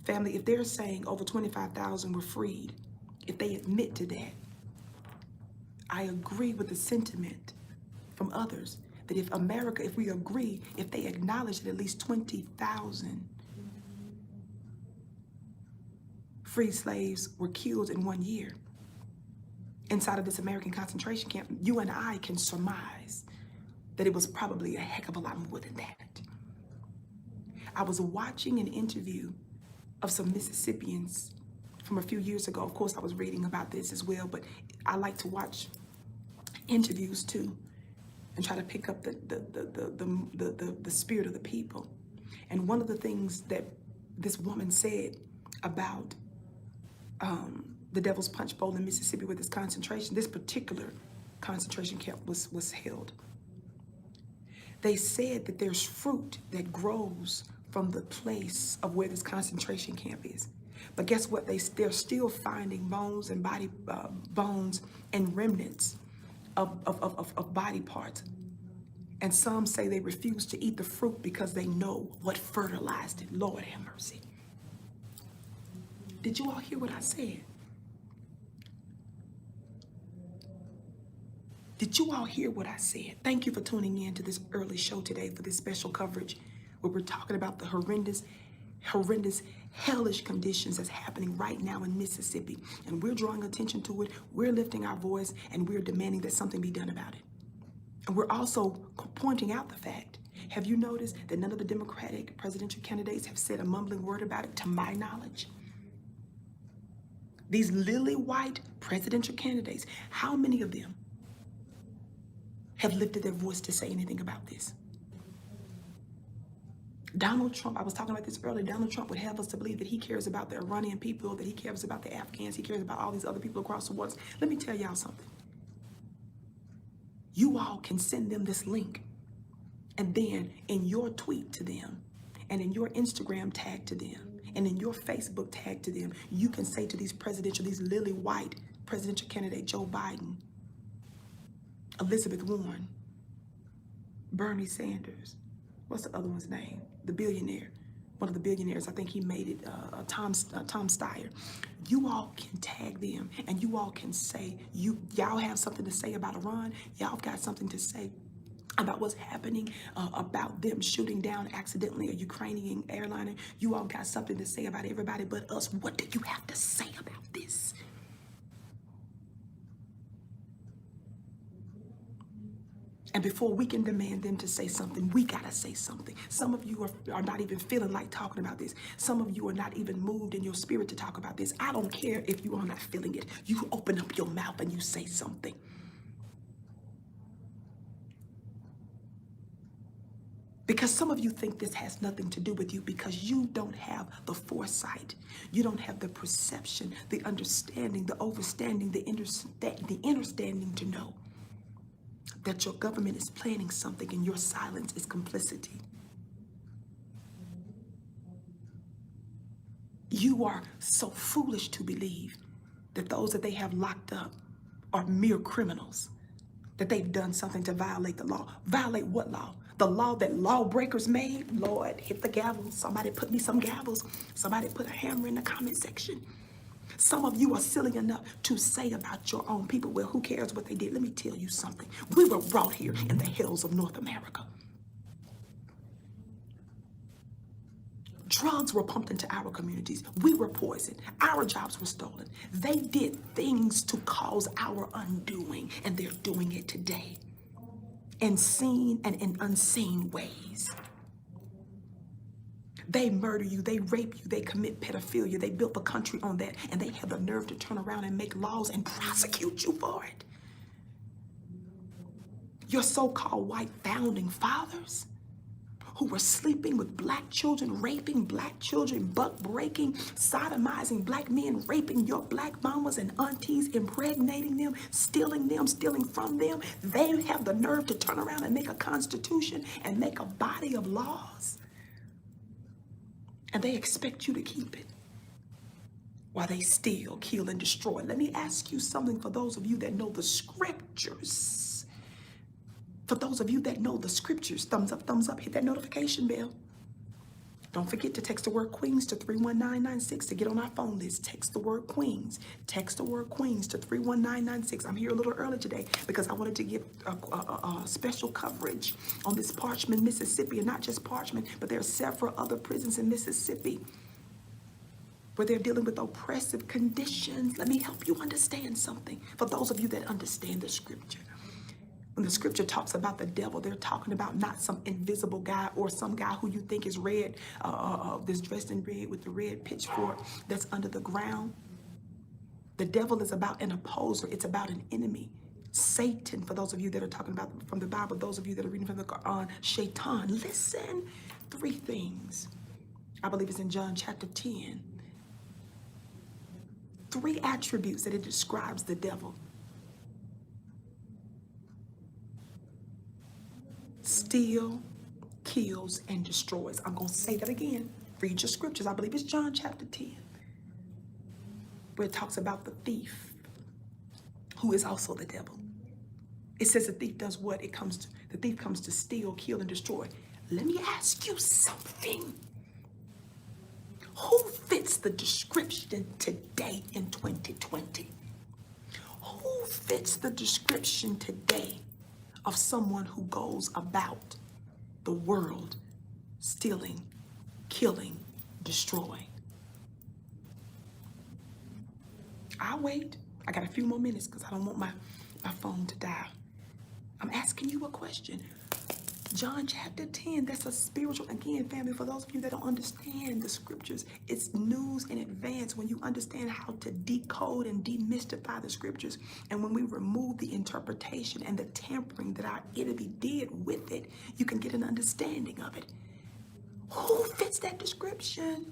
Family, if they're saying over 25,000 were freed, if they admit to that, I agree with the sentiment from others that if America, if we agree, if they acknowledge that at least 20,000 free slaves were killed in 1 year inside of this American concentration camp, you and I can surmise that it was probably a heck of a lot more than that. I was watching an interview of some Mississippians from a few years ago. Of course, I was reading about this as well, but I like to watch interviews too and try to pick up the spirit of the people. And one of the things that this woman said about the Devil's Punch Bowl in Mississippi, where this particular concentration camp was held. They said that there's fruit that grows from the place of where this concentration camp is. But guess what? They're still finding bones and bones and remnants of body parts. And some say they refuse to eat the fruit because they know what fertilized it. Lord have mercy. Did you all hear what I said? Did you all hear what I said? Thank you for tuning in to this early show today for this special coverage where we're talking about the horrendous, hellish conditions that's happening right now in Mississippi. And we're drawing attention to it. We're lifting our voice and we're demanding that something be done about it. And we're also pointing out the fact, have you noticed that none of the Democratic presidential candidates have said a mumbling word about it, to my knowledge? These lily white presidential candidates, how many of them have lifted their voice to say anything about this? Donald Trump, I was talking about this earlier, Donald Trump would have us to believe that he cares about the Iranian people, that he cares about the Afghans, he cares about all these other people across the waters. Let me tell y'all something. You all can send them this link, and then in your tweet to them, and in your Instagram tag to them, and in your Facebook tag to them, you can say to these lily white presidential candidate, Joe Biden, Elizabeth Warren, Bernie Sanders, what's the other one's name? The billionaire, one of the billionaires, I think he made it, Tom Steyer. You all can tag them and you all can say, y'all have something to say about Iran. Y'all got something to say about what's happening, about them shooting down accidentally a Ukrainian airliner. You all got something to say about everybody but us. What do you have to say about this? And before we can demand them to say something, we gotta say something. Some of you are not even feeling like talking about this. Some of you are not even moved in your spirit to talk about this. I don't care if you are not feeling it. You open up your mouth and you say something. Because some of you think this has nothing to do with you because you don't have the foresight. You don't have the perception, the understanding, the overstanding, the understanding to know that your government is planning something and your silence is complicity. You are so foolish to believe that those that they have locked up are mere criminals, that they've done something to violate the law. Violate what law? The law that lawbreakers made? Lord, hit the gavel. Somebody put me some gavels. Somebody put a hammer in the comment section. Some of you are silly enough to say about your own people, well, who cares what they did? Let me tell you something. We were brought here in the hills of North America. Drugs were pumped into our communities. We were poisoned. Our jobs were stolen. They did things to cause our undoing, and they're doing it today in seen and in unseen ways. They murder you, they rape you, they commit pedophilia. They built the country on that, and they have the nerve to turn around and make laws and prosecute you for it. Your so-called white founding fathers who were sleeping with black children, raping black children, buck breaking, sodomizing black men, raping your black mamas and aunties, impregnating them, stealing from them. They have the nerve to turn around and make a constitution and make a body of laws. And they expect you to keep it while they steal, kill, and destroy. Let me ask you something for those of you that know the scriptures. For those of you that know the scriptures, thumbs up, hit that notification bell. Don't forget to text the word Queens to 31996 to get on our phone list. Text the word Queens. Text the word Queens to 31996. I'm here a little early today because I wanted to give a special coverage on this Parchman, Mississippi, and not just Parchman, but there are several other prisons in Mississippi where they're dealing with oppressive conditions. Let me help you understand something. For those of you that understand the scripture. When the scripture talks about the devil, they're talking about not some invisible guy or some guy who you think is red, that's dressed in red with the red pitchfork that's under the ground. The devil is about an opposer. It's about an enemy. Satan, for those of you that are talking about from the Bible, those of you that are reading from the Quran, Shaitan. Listen, 3 things. I believe it's in John chapter 10. 3 attributes that it describes the devil. Steal, kills, and destroys. I'm going to say that again. Read your scriptures. I believe it's John chapter 10, where it talks about the thief, who is also the devil. It says the thief does what? The thief comes to steal, kill, and destroy. Let me ask you something. Who fits the description today in 2020? Who fits the description today of someone who goes about the world stealing, killing, destroying? I'll wait. I got a few more minutes because I don't want my phone to die. I'm asking you a question. John chapter 10, that's a spiritual, again, family, for those of you that don't understand the scriptures, it's news in advance when you understand how to decode and demystify the scriptures. And when we remove the interpretation and the tampering that our enemy did with it, you can get an understanding of it. Who fits that description?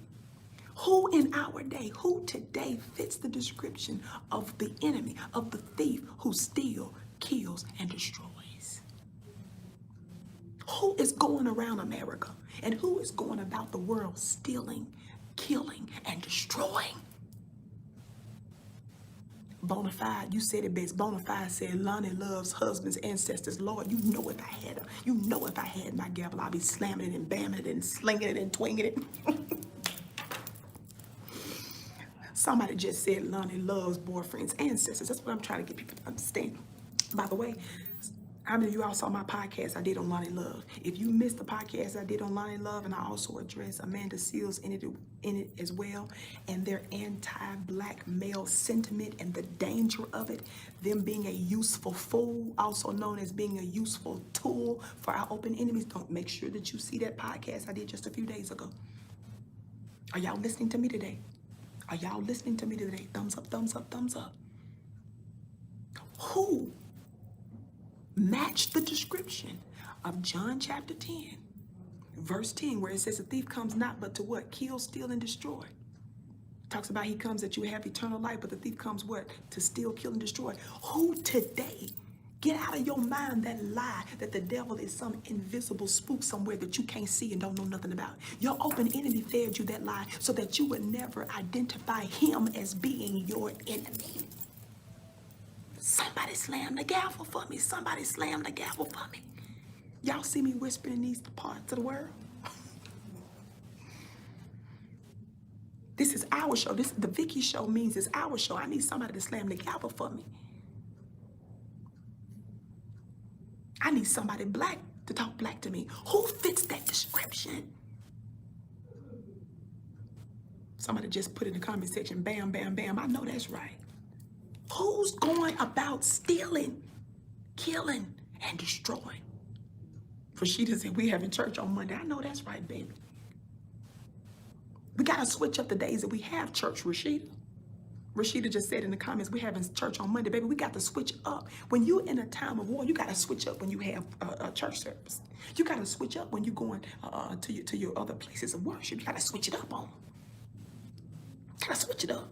Who in our day, who today fits the description of the enemy, of the thief who steals, kills, and destroys? Who is going around America and who is going about the world stealing, killing, and destroying? Bonafide, you said it best. Bonafide said, Lonnie loves husbands, ancestors. Lord, you know if I had my gavel, I'd be slamming it and bamming it and slinging it and twinging it. Somebody just said Lonnie loves boyfriends, ancestors. That's what I'm trying to get people to understand. By the way, how many of you all saw my podcast I did on Lonnie Love? If you missed the podcast I did on Lonnie Love, and I also address Amanda Seals in it as well, and their anti-black male sentiment and the danger of it, them being a useful fool, also known as being a useful tool for our open enemies. Don't make sure that you see that podcast I did just a few days ago. Are y'all listening to me today? Are y'all listening to me today? Thumbs up, thumbs up, thumbs up. Who matched the description of John chapter 10, verse 10, where it says the thief comes not but to what? Kill, steal, and destroy. It talks about he comes that you have eternal life, but the thief comes what? To steal, kill, and destroy. Who today, get out of your mind that lie that the devil is some invisible spook somewhere that you can't see and don't know nothing about. Your open enemy fed you that lie so that you would never identify him as being your enemy. Somebody slam the gavel for me. Somebody slam the gavel for me. Y'all see me whispering in these parts of the world? This is our show. The Vicky show means it's our show. I need somebody to slam the gavel for me. I need somebody black to talk black to me. Who fits that description? Somebody just put in the comment section, bam, bam, bam. I know that's right. Who's going about stealing, killing, and destroying? For she said, we having church on Monday. I know that's right, baby. We got to switch up the days that we have church, Rashida. Rashida just said in the comments, we're having church on Monday. Baby, we got to switch up. When you're in a time of war, you got to switch up when you have a church service. You got to switch up when you're going to your other places of worship. You got to switch it up on. You got to switch it up.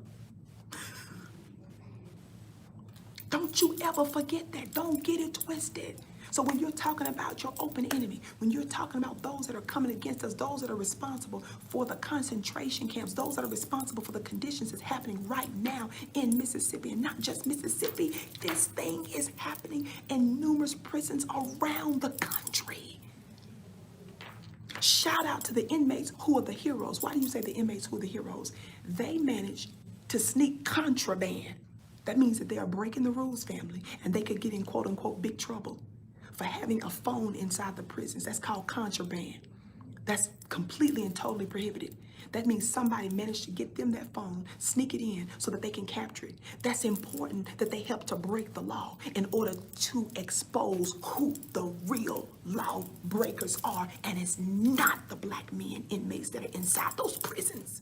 Don't you ever forget that. Don't get it twisted. So when you're talking about your open enemy, when you're talking about those that are coming against us, those that are responsible for the concentration camps, those that are responsible for the conditions that's happening right now in Mississippi, and not just Mississippi, this thing is happening in numerous prisons around the country. Shout out to the inmates who are the heroes. Why do you say the inmates who are the heroes? They managed to sneak contraband. That means that they are breaking the rules, family, and they could get in quote unquote big trouble for having a phone inside the prisons. That's called contraband. That's completely and totally prohibited. That means somebody managed to get them that phone, sneak it in so that they can capture it. That's important that they help to break the law in order to expose who the real law breakers are. And it's not the black men inmates that are inside those prisons.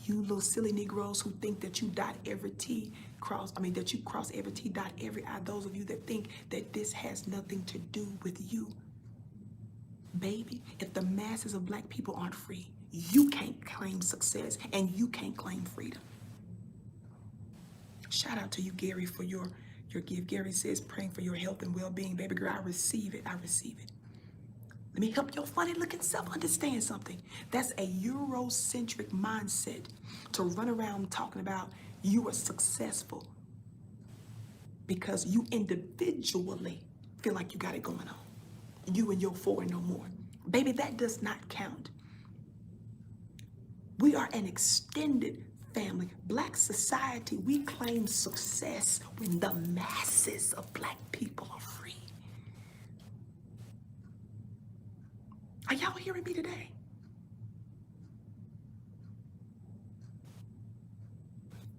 You little silly Negroes who think that you dot every T, that you cross every T, dot every I. Those of you that think that this has nothing to do with you. Baby, if the masses of black people aren't free, you can't claim success and you can't claim freedom. Shout out to you, Gary, for your gift. Gary says, praying for your health and well-being. Baby girl, I receive it. I receive it. Let me help your funny looking self understand something. That's a Eurocentric mindset to run around talking about you are successful because you individually feel like you got it going on. You and your four and no more. Baby, that does not count. We are an extended family. Black society, we claim success when the masses of black people are free. Are y'all hearing me today?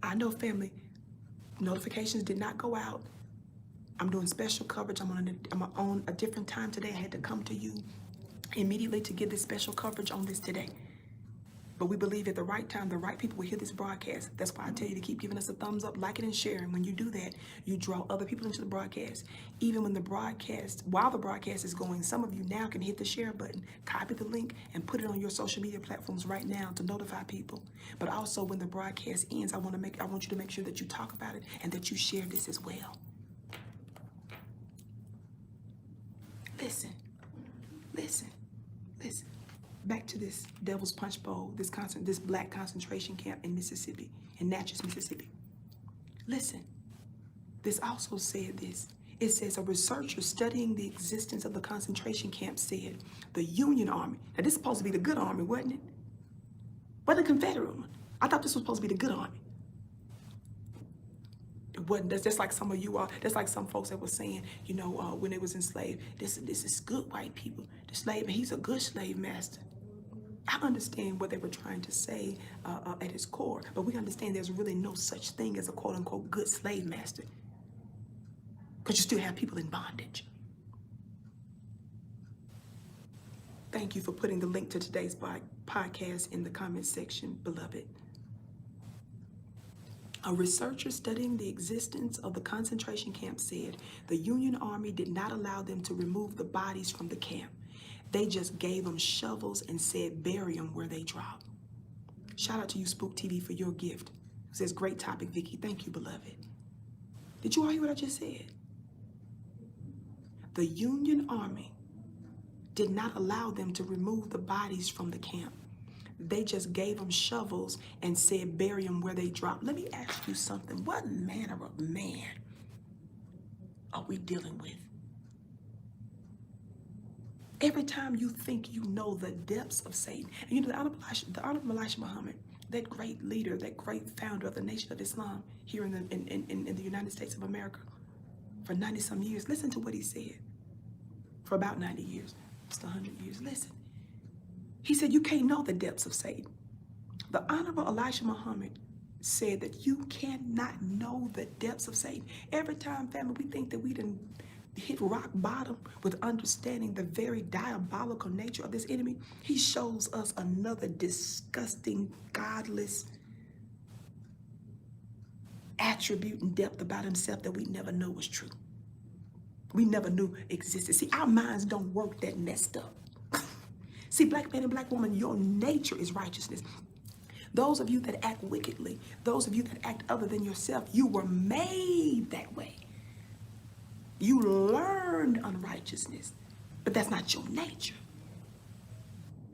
I know, family, notifications did not go out. I'm doing special coverage. I'm on a different time today. I had to come to you immediately to give this special coverage on this today. But we believe at the right time, the right people will hear this broadcast. That's why I tell you to keep giving us a thumbs up, like it, and sharing. When you do that, you draw other people into the broadcast. Even when while the broadcast is going, some of you now can hit the share button, copy the link, and put it on your social media platforms right now to notify people. But also when the broadcast ends, I want you to make sure that you talk about it and that you share this as well. Listen. Back to this Devil's Punch Bowl, this black concentration camp in Mississippi, in Natchez, Mississippi. Listen, this also said this. It says a researcher studying the existence of the concentration camp said the Union Army, now this is supposed to be the good army, wasn't it? But the Confederate one. I thought this was supposed to be the good army. It wasn't. That's just like some of you are. That's like some folks that were saying, when they was enslaved, this is good white people. The slave, he's a good slave master. I understand what they were trying to say at its core, but we understand there's really no such thing as a quote-unquote good slave master, because you still have people in bondage. Thank you for putting the link to today's podcast in the comment section, beloved. A researcher studying the existence of the concentration camp said the Union Army did not allow them to remove the bodies from the camp. They just gave them shovels and said bury them where they drop. Shout out to you, Spook TV, for your gift. It says, great topic, Vicky. Thank you, beloved. Did you all hear what I just said? The Union Army did not allow them to remove the bodies from the camp. They just gave them shovels and said bury them where they drop. Let me ask you something. What manner of man are we dealing with? Every time you think you know the depths of Satan, and the Honorable Elijah Muhammad, that great leader, that great founder of the Nation of Islam here in the United States of America for 90-some years, listen to what he said. For about 90 years, just 100 years, listen. He said, you can't know the depths of Satan. The Honorable Elijah Muhammad said that you cannot know the depths of Satan. Every time, family, we think that we done hit rock bottom with understanding the very diabolical nature of this enemy, he shows us another disgusting, godless attribute and depth about himself that we never know was true. We never knew existed. See, our minds don't work that messed up. See, black man and black woman, your nature is righteousness. Those of you that act wickedly, those of you that act other than yourself, you were made that way. You learned unrighteousness, but that's not your nature.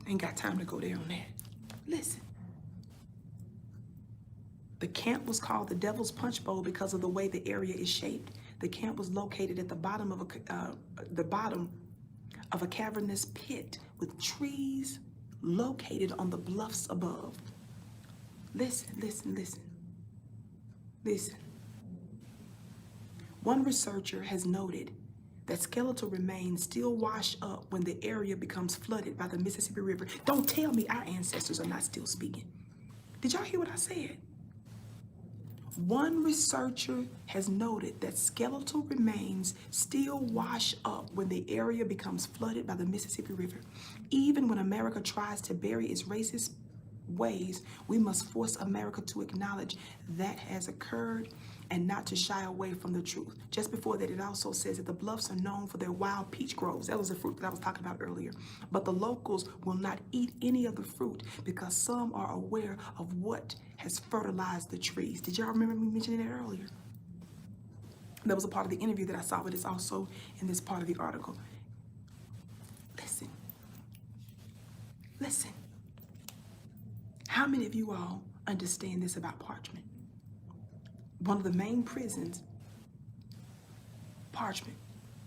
Ain't got time to go there on that. Listen. The camp was called the Devil's Punch Bowl because of the way the area is shaped. The camp was located at the bottom of a cavernous pit with trees located on the bluffs above. Listen, listen, listen. Listen. One researcher has noted that skeletal remains still wash up when the area becomes flooded by the Mississippi River. Don't tell me our ancestors are not still speaking. Did y'all hear what I said? One researcher has noted that skeletal remains still wash up when the area becomes flooded by the Mississippi River. Even when America tries to bury its racist ways, we must force America to acknowledge that has occurred and not to shy away from the truth. Just before that, it also says that the bluffs are known for their wild peach groves. That was the fruit that I was talking about earlier. But the locals will not eat any of the fruit because some are aware of what has fertilized the trees. Did y'all remember me mentioning that earlier? That was a part of the interview that I saw, but it's also in this part of the article. Listen. Listen. How many of you all understand this about parchment? One of the main prisons, parchment,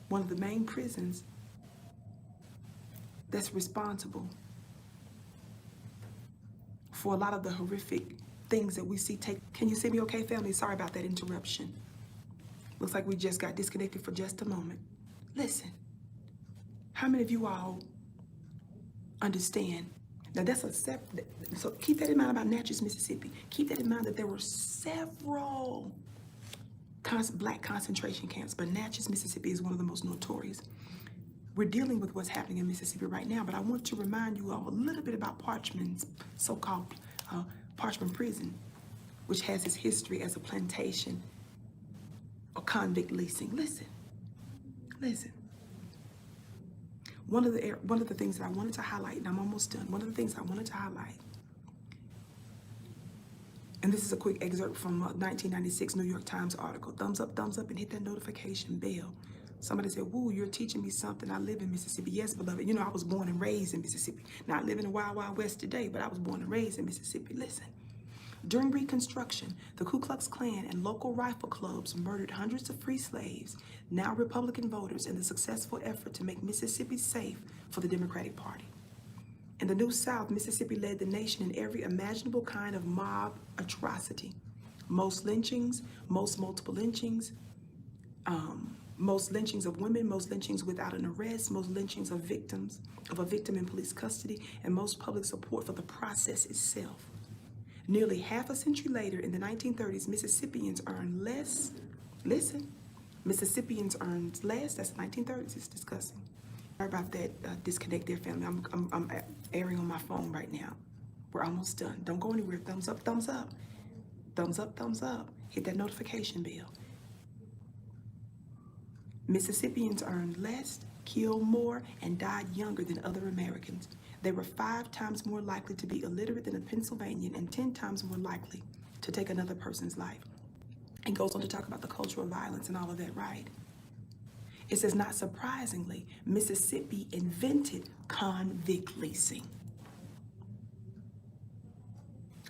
one of the main prisons that's responsible for a lot of the horrific things that we see take. Can you see me okay, family? Sorry about that interruption. Looks like we just got disconnected for just a moment. Listen, how many of you all understand? Now that's a separate, so keep that in mind about Natchez, Mississippi. Keep that in mind that there were several black concentration camps, but Natchez, Mississippi is one of the most notorious. We're dealing with what's happening in Mississippi right now, but I want to remind you all a little bit about Parchman's so-called Parchman prison, which has its history as a plantation or convict leasing. Listen, listen. One of the things that I wanted to highlight, and I'm almost done, one of the things I wanted to highlight, and this is a quick excerpt from a 1996 New York Times article. Thumbs up, and hit that notification bell. Somebody said, woo, you're teaching me something. I live in Mississippi. Yes, beloved. You know, I was born and raised in Mississippi. Now, I live in the Wild Wild West today, but I was born and raised in Mississippi. Listen. During Reconstruction, the Ku Klux Klan and local rifle clubs murdered hundreds of free slaves, now Republican voters, in the successful effort to make Mississippi safe for the Democratic Party. In the New South, Mississippi led the nation in every imaginable kind of mob atrocity. Most lynchings, most multiple lynchings, most lynchings of women, most lynchings without an arrest, most lynchings of a victim in police custody, and most public support for the process itself. Nearly half a century later, in the 1930s, Mississippians earned less. Listen, Mississippians earned less. That's the 1930s. It's disgusting. Sorry about that disconnect there, family. I'm airing on my phone right now. We're almost done. Don't go anywhere. Thumbs up, thumbs up. Thumbs up, thumbs up. Hit that notification bell. Mississippians earned less, killed more, and died younger than other Americans. They were 5 times more likely to be illiterate than a Pennsylvanian and 10 times more likely to take another person's life. And goes on to talk about the cultural violence and all of that, right? It says, not surprisingly, Mississippi invented convict leasing.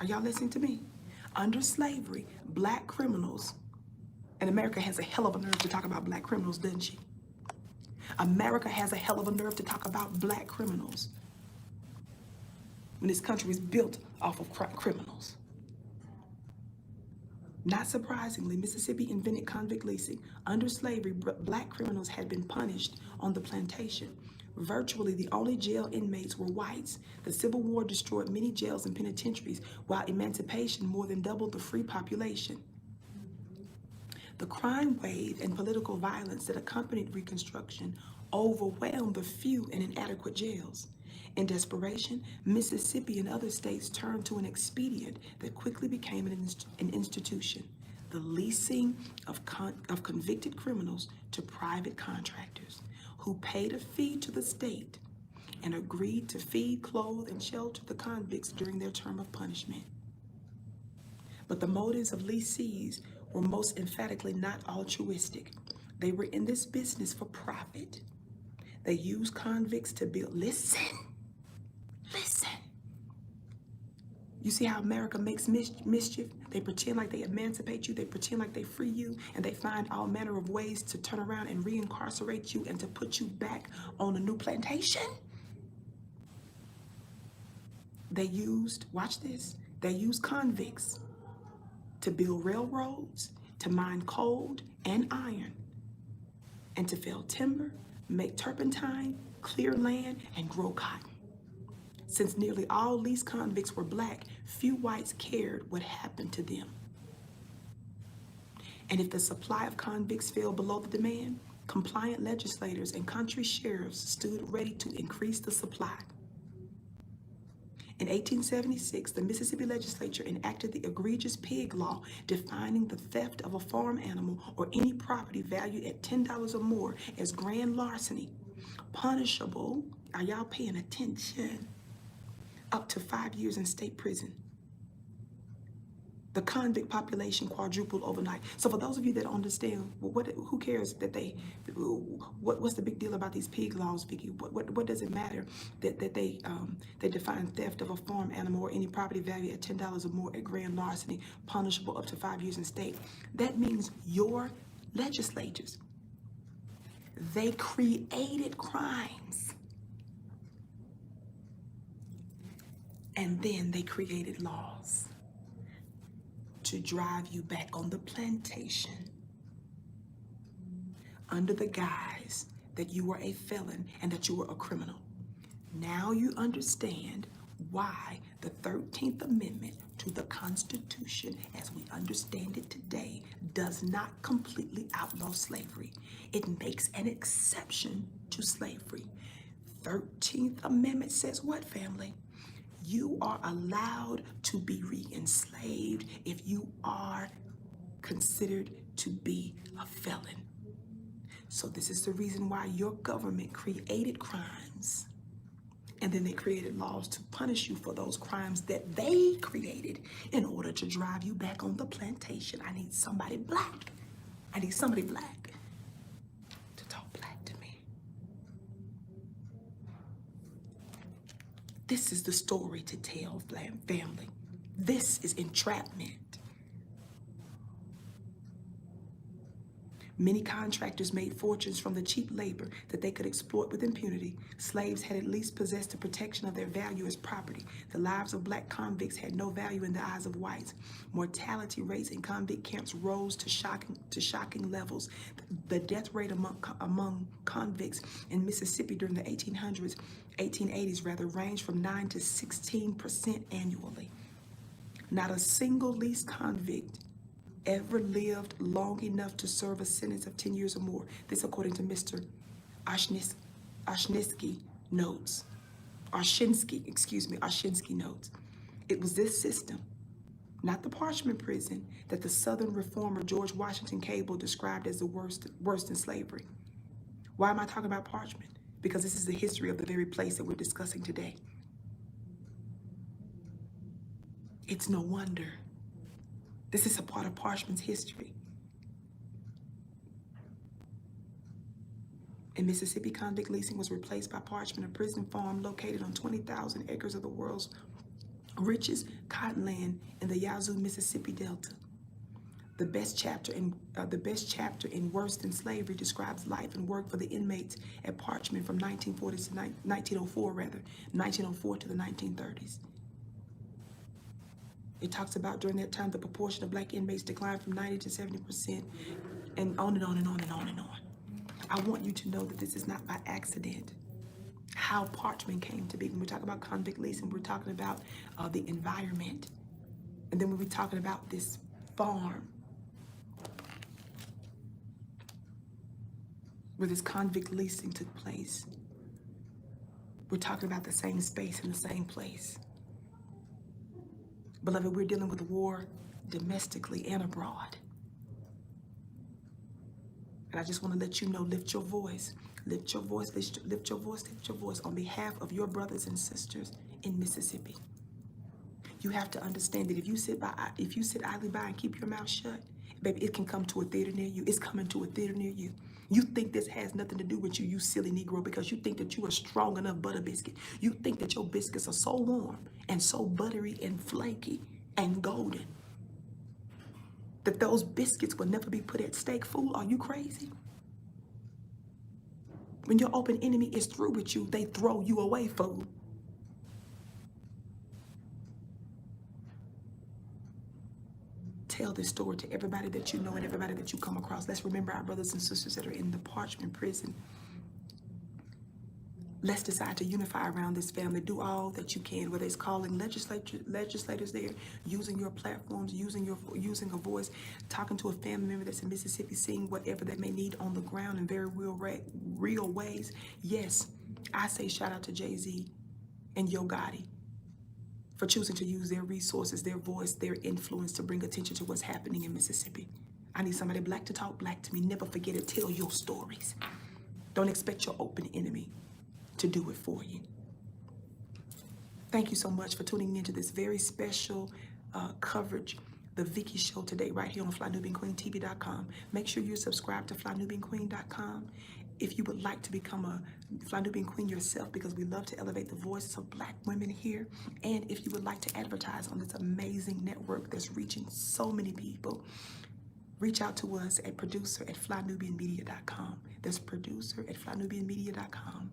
Are y'all listening to me? Under slavery, black criminals, and America has a hell of a nerve to talk about black criminals, doesn't she? America has a hell of a nerve to talk about black criminals when this country is built off of criminals. Not surprisingly, Mississippi invented convict leasing. Under slavery, black criminals had been punished on the plantation. Virtually the only jail inmates were whites. The Civil War destroyed many jails and penitentiaries, while emancipation more than doubled the free population. The crime wave and political violence that accompanied Reconstruction overwhelmed the few and inadequate jails. In desperation, Mississippi and other states turned to an expedient that quickly became an institution: the leasing of convicted criminals to private contractors who paid a fee to the state and agreed to feed, clothe, and shelter the convicts during their term of punishment. But the motives of leasees were most emphatically not altruistic. They were in this business for profit. They used convicts to build, listen. You see how America makes mischief? They pretend like they emancipate you, they pretend like they free you, and they find all manner of ways to turn around and reincarcerate you and to put you back on a new plantation. They used, watch this, they used convicts to build railroads, to mine coal and iron, and to fell timber, make turpentine, clear land, and grow cotton. Since nearly all leased convicts were black, few whites cared what happened to them. And if the supply of convicts fell below the demand, compliant legislators and country sheriffs stood ready to increase the supply. In 1876, the Mississippi legislature enacted the egregious pig law, defining the theft of a farm animal or any property valued at $10 or more as grand larceny, punishable, are y'all paying attention, up to 5 years in state prison. The convict population quadrupled overnight. So for those of you that understand, who cares that what's the big deal about these pig laws, Vicky? What does it matter that they define theft of a farm animal or any property valued at $10 or more at grand larceny, punishable up to 5 years in state? That means your legislatures, they created crimes. And then they created laws to drive you back on the plantation under the guise that you were a felon and that you were a criminal. Now you understand why the 13th Amendment to the Constitution, as we understand it today, does not completely outlaw slavery. It makes an exception to slavery. 13th Amendment says what, family? You are allowed to be re-enslaved if you are considered to be a felon. So this is the reason why your government created crimes, and then they created laws to punish you for those crimes that they created in order to drive you back on the plantation. I need somebody black. I need somebody black to talk black to me. This is the story to tell, family. This is entrapment. Many contractors made fortunes from the cheap labor that they could exploit with impunity. Slaves had at least possessed the protection of their value as property. The lives of black convicts had no value in the eyes of whites. Mortality rates in convict camps rose to shocking levels. The death rate among convicts in Mississippi during the 1880s ranged from 9 to 16% annually. Not a single leased convict ever lived long enough to serve a sentence of 10 years or more. This according to Mr. Oshinsky notes. Oshinsky notes. It was this system, not the parchment prison, that the Southern reformer George Washington Cable described as the worst in slavery. Why am I talking about parchment? Because this is the history of the very place that we're discussing today. It's no wonder. This is a part of parchment's history. In Mississippi, convict leasing was replaced by parchment, a prison farm located on 20,000 acres of the world's richest cottonland in the Yazoo, Mississippi Delta. The best chapter in Worse Than Slavery describes life and work for the inmates at Parchment from 1904 to the 1930s. It talks about during that time, the proportion of black inmates declined from 90 to 70%, and on and on and on and on and on. I want you to know that this is not by accident. How Parchment came to be. When we talk about convict leasing, we're talking about the environment. And then when we're talking about this farm, where this convict leasing took place, we're talking about the same space in the same place. Beloved, we're dealing with war domestically and abroad. And I just want to let you know, lift your voice. Lift your voice, lift your voice, lift your voice on behalf of your brothers and sisters in Mississippi. You have to understand that if you sit idly by and keep your mouth shut, baby, it can come to a theater near you. It's coming to a theater near you. You think this has nothing to do with you, you silly Negro, because you think that you are strong enough butter biscuit. You think that your biscuits are so warm and so buttery and flaky and golden that those biscuits will never be put at stake. Fool, are you crazy? When your open enemy is through with you, they throw you away, fool. Tell this story to everybody that you know and everybody that you come across. Let's remember our brothers and sisters that are in the Parchment prison. Let's decide to unify around this family. Do all that you can, whether it's calling legislators there, using your platforms, using a voice, talking to a family member that's in Mississippi, seeing whatever they may need on the ground in very real ways. Yes, I say shout out to Z and Yo Gotti for choosing to use their resources, their voice, their influence to bring attention to what's happening in Mississippi. I need somebody black to talk black to me. Never forget it. Tell your stories. Don't expect your open enemy to do it for you. Thank you so much for tuning into this very special coverage, the Vicky Show today, right here on FlyNubianQueenTV.com. Make sure you're subscribed to FlyNubianQueen.com. If you would like to become a Fly Nubian Queen yourself, because we love to elevate the voices of black women here, and if you would like to advertise on this amazing network that's reaching so many people, reach out to us at producer@FlyNubianMedia.com. That's producer@FlyNubianMedia.com.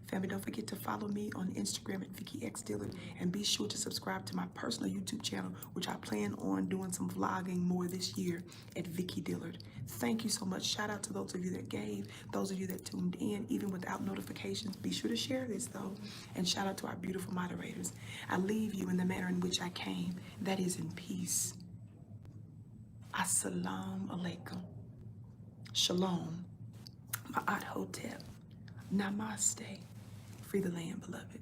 Family, don't forget to follow me on Instagram at Vicky X Dillard, and be sure to subscribe to my personal YouTube channel, which I plan on doing some vlogging more this year at Vicky Dillard. Thank you so much. Shout out to those of you that gave, those of you that tuned in, even without notifications. Be sure to share this though, and shout out to our beautiful moderators. I leave you in the manner in which I came, that is in peace. Assalamu alaikum. Shalom. Ma'at hotep. Namaste. Free the land, beloved.